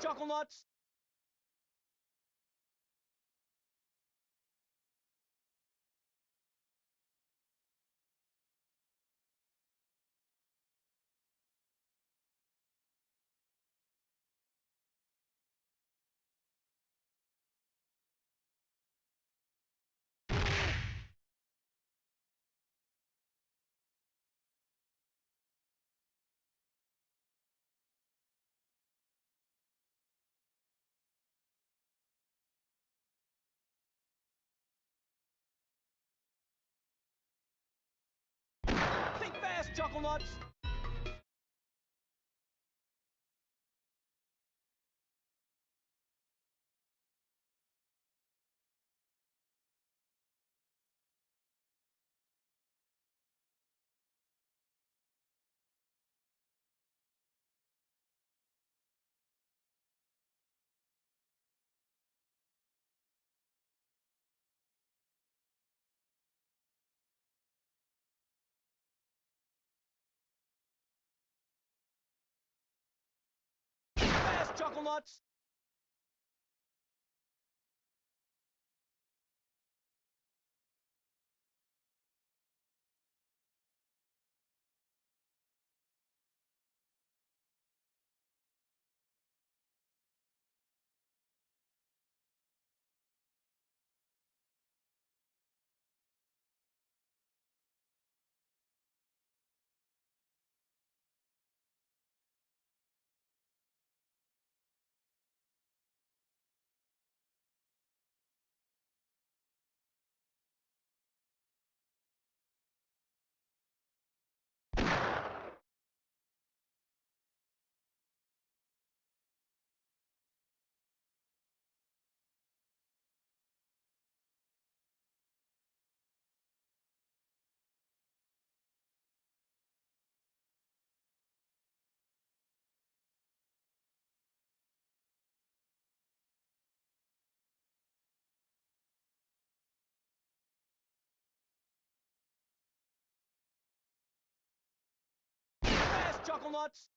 Chuckle Nuts! Think fast, Chuckle Nuts! Fast, Chuckle Nuts! Fast, Chuckle Nuts!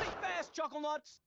Think fast, Chuckle Nuts!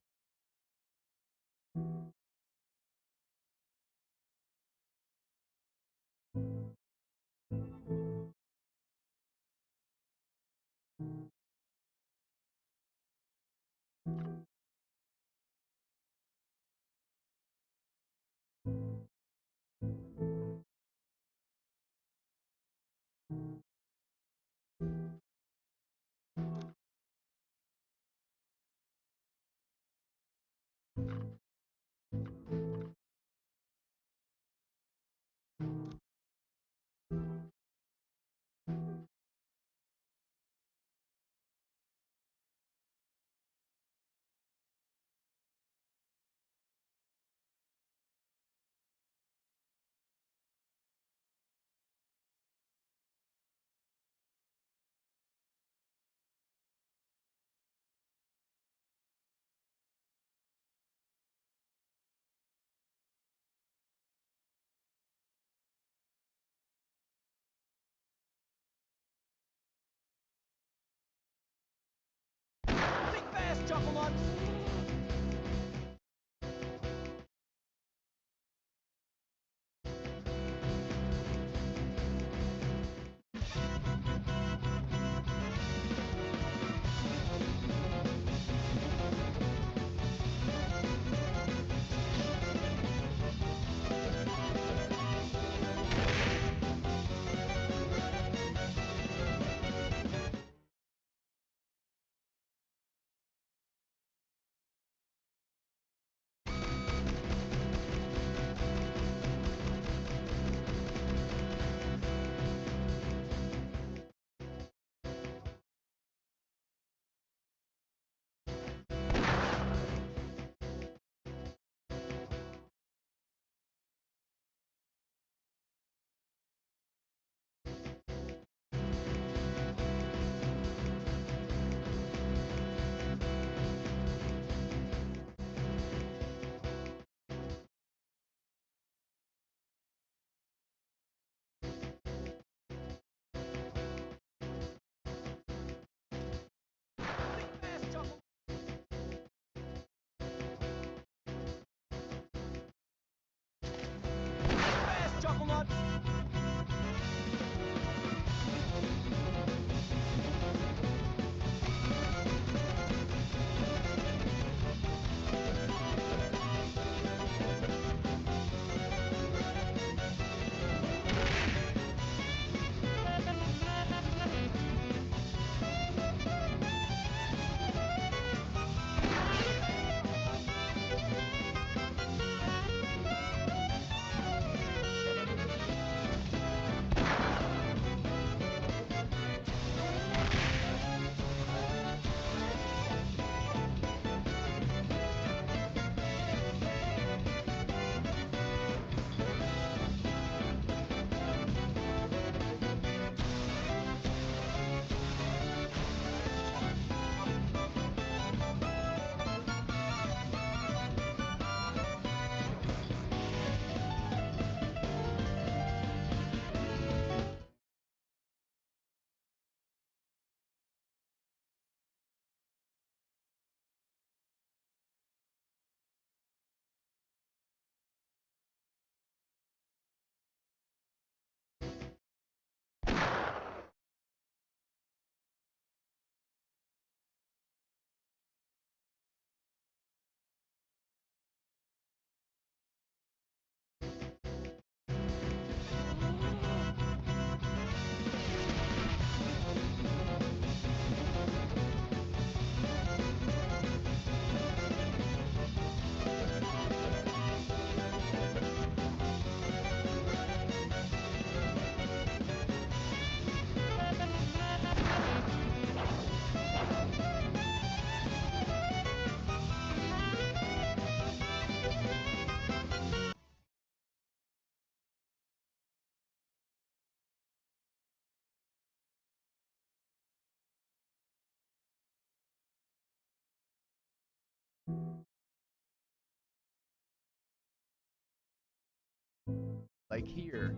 Like here,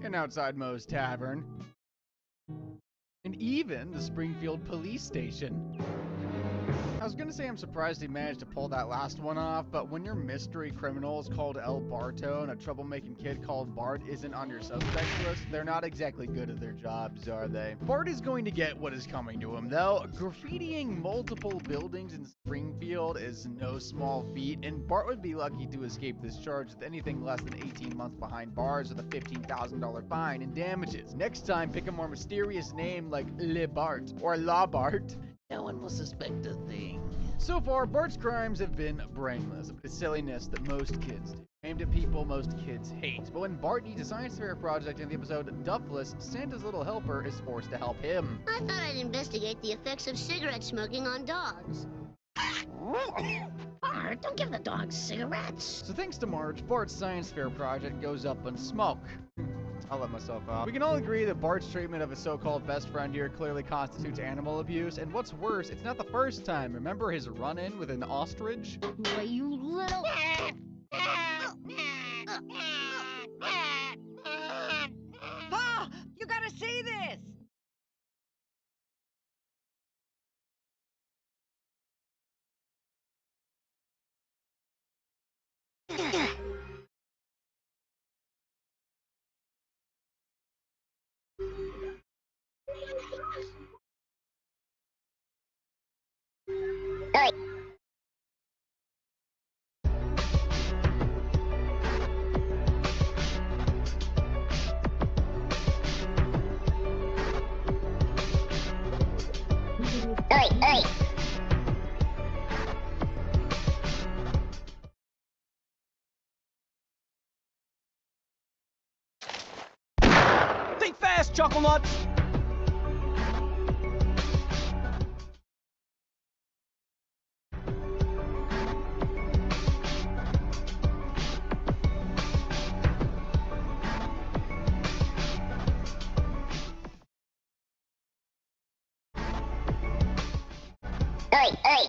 and outside Moe's Tavern, and even the Springfield Police Station. I was gonna say I'm surprised he managed to pull that last one off, but when your mystery criminal is called El Barto and a troublemaking kid called Bart isn't on your suspects list, they're not exactly good at their jobs, are they? Bart is going to get what is coming to him, though. Graffitiing multiple buildings in Springfield is no small feat, and Bart would be lucky to escape this charge with anything less than 18 months behind bars with a $15,000 fine and damages. Next time, pick a more mysterious name like Le Bart or La Bart. No one will suspect a thing. So far, Bart's crimes have been brainless, but it's silliness that most kids do. Aimed at people most kids hate. But when Bart needs a science fair project in the episode Duffless, Santa's little helper is forced to help him. I thought I'd investigate the effects of cigarette smoking on dogs. Bart, don't give the dogs cigarettes. So thanks to Marge, Bart's science fair project goes up in smoke. I'll let myself off. We can all agree that Bart's treatment of his so-called best friend here clearly constitutes animal abuse, and what's worse, it's not the first time. Remember his run-in with an ostrich? Boy, you little... Pa! You gotta see this! Hey. Hey. Think fast, Chuckle Nuts! Hey.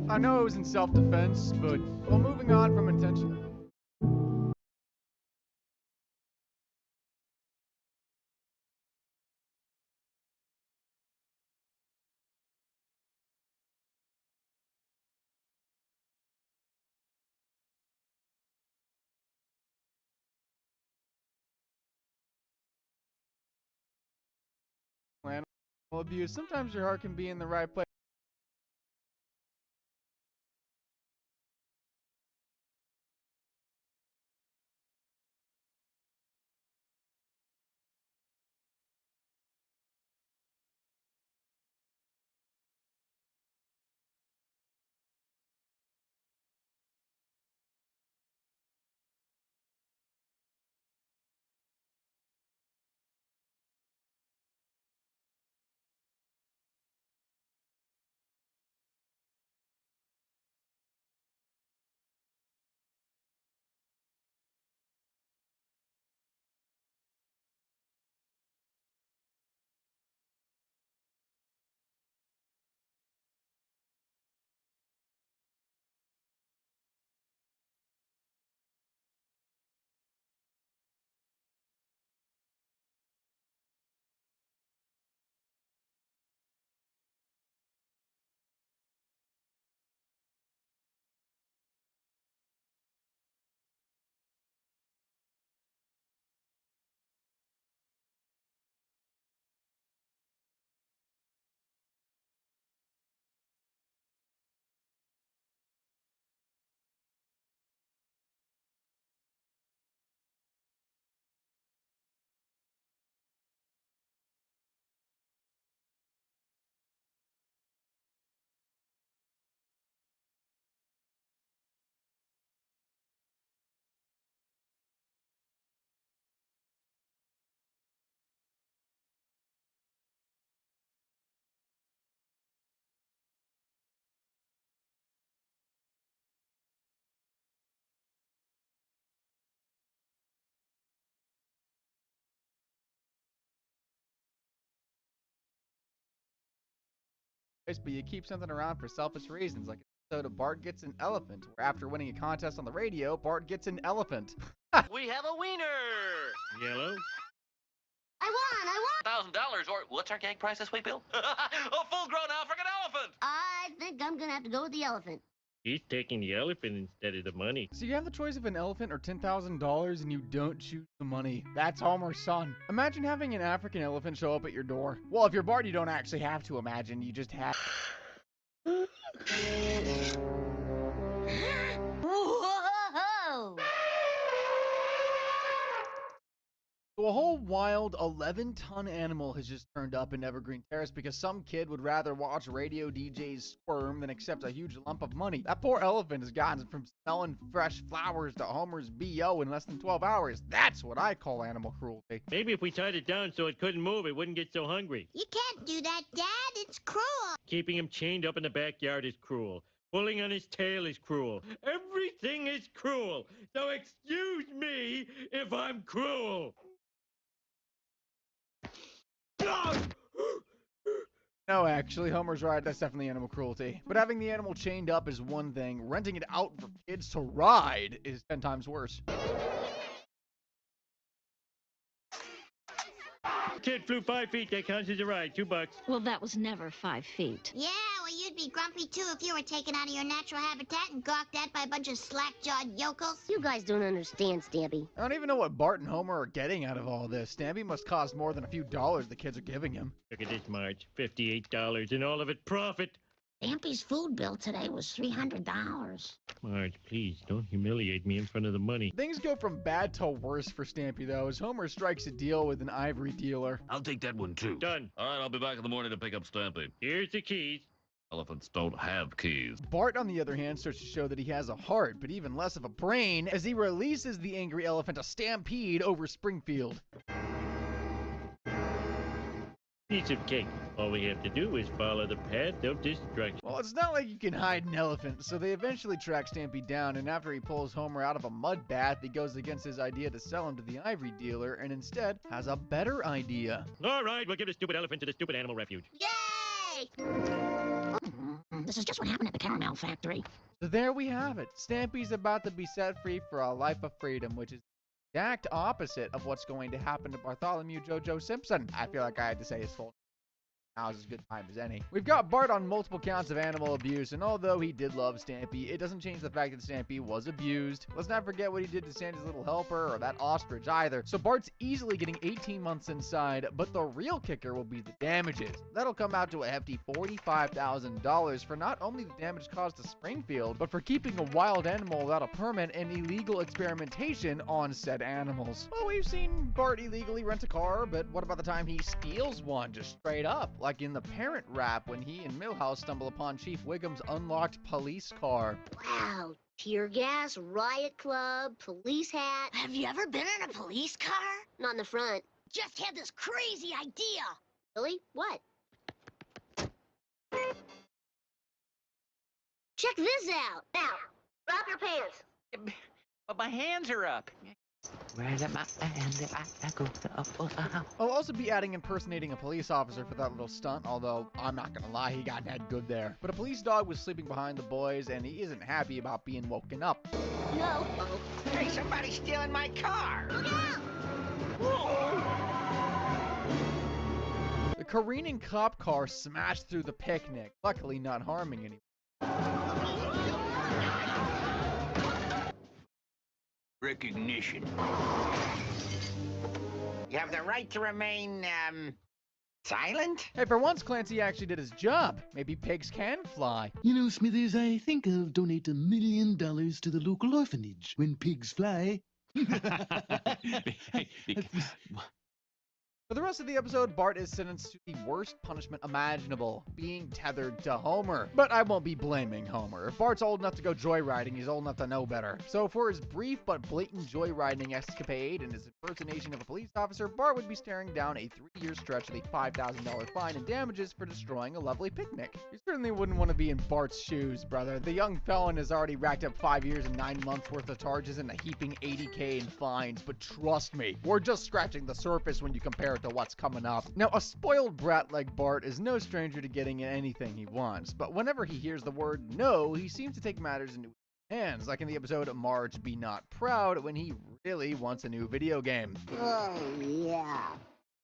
I know it was in self-defense, but well, moving on from intention. Animal abuse. Sometimes your heart can be in the right place. choice, but you keep something around for selfish reasons, like an episode of Bart Gets an Elephant, where after winning a contest on the radio, Bart gets an elephant. We have a wiener! Yellow? I won! $1,000, or what's our gag price this week, Bill? A full-grown African elephant! I think I'm gonna have to go with the elephant. He's taking the elephant instead of the money. So you have the choice of an elephant or $10,000 and you don't choose the money. That's Homer's son. Imagine having an African elephant show up at your door. Well, if you're Bart, you don't actually have to imagine. You just have... Whoa! So a whole wild 11-ton animal has just turned up in Evergreen Terrace because some kid wowould rather watch radio DJs squirm than accept a huge lump of money. That poor elephant has gotten from smelling fresh flowers to Homer's B.O. in less than 12 hours. That's what I call animal cruelty. Maybe if we tied it down so it couldn't move, it wouldn't get so hungry. You can't do that, Dad. It's cruel. Keeping him chained up in the backyard is cruel. Pulling on his tail is cruel. Everything is cruel. So excuse me if I'm cruel. No, actually, Homer's right. That's definitely animal cruelty. But having the animal chained up is one thing. Renting it out for kids to ride is 10 times worse. Kid flew 5 feet. That counts as a ride. $2. Well, that was never 5 feet. Yeah, well, you'd be grumpy, too, if you were taken out of your natural habitat and gawked at by a bunch of slack-jawed yokels. You guys don't understand, Stampy. I don't even know what Bart and Homer are getting out of all this. Stampy must cost more than a few dollars the kids are giving him. Look at this, Marge. $58 and all of it profit. Stampy's food bill today was $300. Marge, please, don't humiliate me in front of the money. Things go from bad to worse for Stampy, though, as Homer strikes a deal with an ivory dealer. I'll take that one, too. Done. All right, I'll be back in the morning to pick up Stampy. Here's the keys. Elephants don't have keys. Bart, on the other hand, starts to show that he has a heart, but even less of a brain, as he releases the angry elephant to stampede over Springfield. Piece of cake. All we have to do is follow the path of destruction. Well, it's not like you can hide an elephant, so they eventually track Stampy down, and after he pulls Homer out of a mud bath, he goes against his idea to sell him to the ivory dealer, and instead has a better idea. All right, we'll give the stupid elephant to the stupid animal refuge. Yay! This is just what happened at the caramel factory. So there we have it. Stampy's about to be set free for a life of freedom, which is the exact opposite of what's going to happen to Bartholomew Jojo Simpson. I feel like I had to say his full name. Now's as good time as any. We've got Bart on multiple counts of animal abuse, and although he did love Stampy, it doesn't change the fact that Stampy was abused. Let's not forget what he did to Sandy's little helper or that ostrich either. So Bart's easily getting 18 months inside, but the real kicker will be the damages. That'll come out to a hefty $45,000 for not only the damage caused to Springfield, but for keeping a wild animal without a permit and illegal experimentation on said animals. Well, we've seen Bart illegally rent a car, but what about the time he steals one just straight up? Like in the Parent Rap when he and Milhouse stumble upon Chief Wiggum's unlocked police car. Wow. Tear gas, riot club, police hat. Have you ever been in a police car? Not in the front. Just had this crazy idea. Really? What? Check this out. Now, drop your pants. But my hands are up. Where is my hand? I go to I'll also be adding impersonating a police officer for that little stunt, although I'm not gonna lie, he got that good there. But a police dog was sleeping behind the boys, and he isn't happy about being woken up. No. Hey, somebody's stealing my car. The careening cop car smashed through the picnic, luckily not harming anyone. Recognition. You have the right to remain, silent? Hey, for once, Clancy actually did his job. Maybe pigs can fly. You know, Smithers, I think I'll donate $1 million to the local orphanage when pigs fly. For the rest of the episode, Bart is sentenced to the worst punishment imaginable, being tethered to Homer. But I won't be blaming Homer. If Bart's old enough to go joyriding, he's old enough to know better. So for his brief but blatant joyriding escapade and his impersonation of a police officer, Bart would be staring down a 3-year stretch of a $5,000 fine and damages for destroying a lovely picnic. You certainly wouldn't want to be in Bart's shoes, brother. The young felon has already racked up 5 years and 9 months worth of charges and a heaping $80K in fines. But trust me, we're just scratching the surface when you compare it to what's coming up. Now, a spoiled brat like Bart is no stranger to getting anything he wants, but whenever he hears the word no, he seems to take matters into his hands, like in the episode Marge Be Not Proud, when he really wants a new video game. Oh, yeah.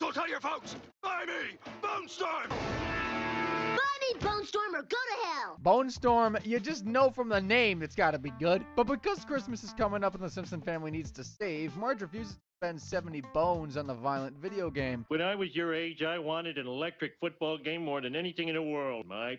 Go tell your folks! Buy me! Bonestorm! Buy me, Bonestorm, or go to hell! Bonestorm, you just know from the name it's gotta be good. But because Christmas is coming up and the Simpson family needs to save, Marge refuses to spend 70 bones on the violent video game. When I was your age, I wanted an electric football game more than anything in the world. My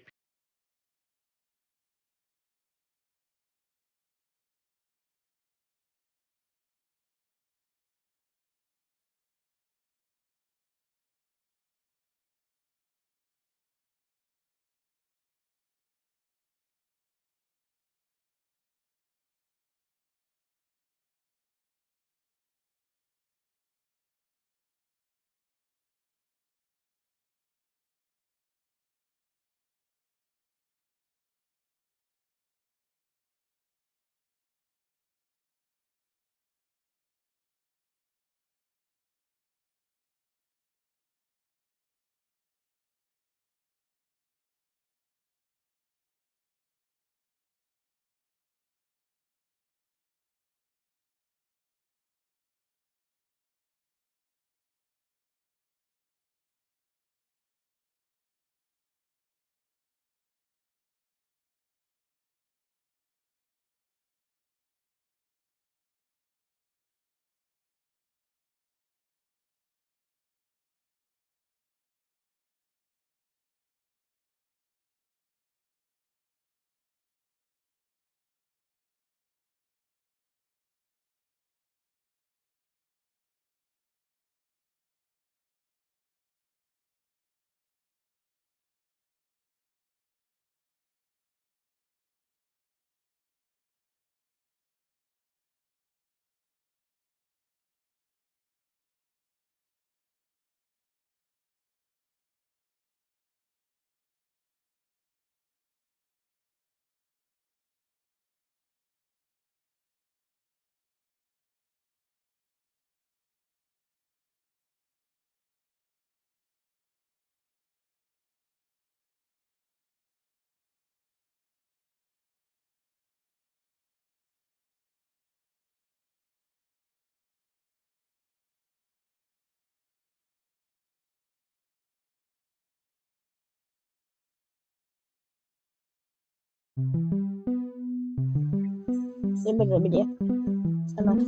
Ini bener dia. Salah.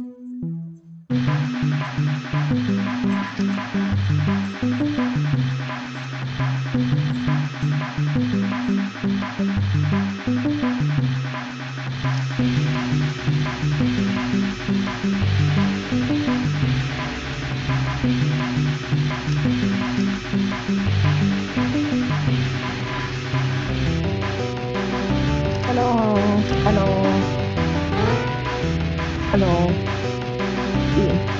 Halo, halo, halo. Iya.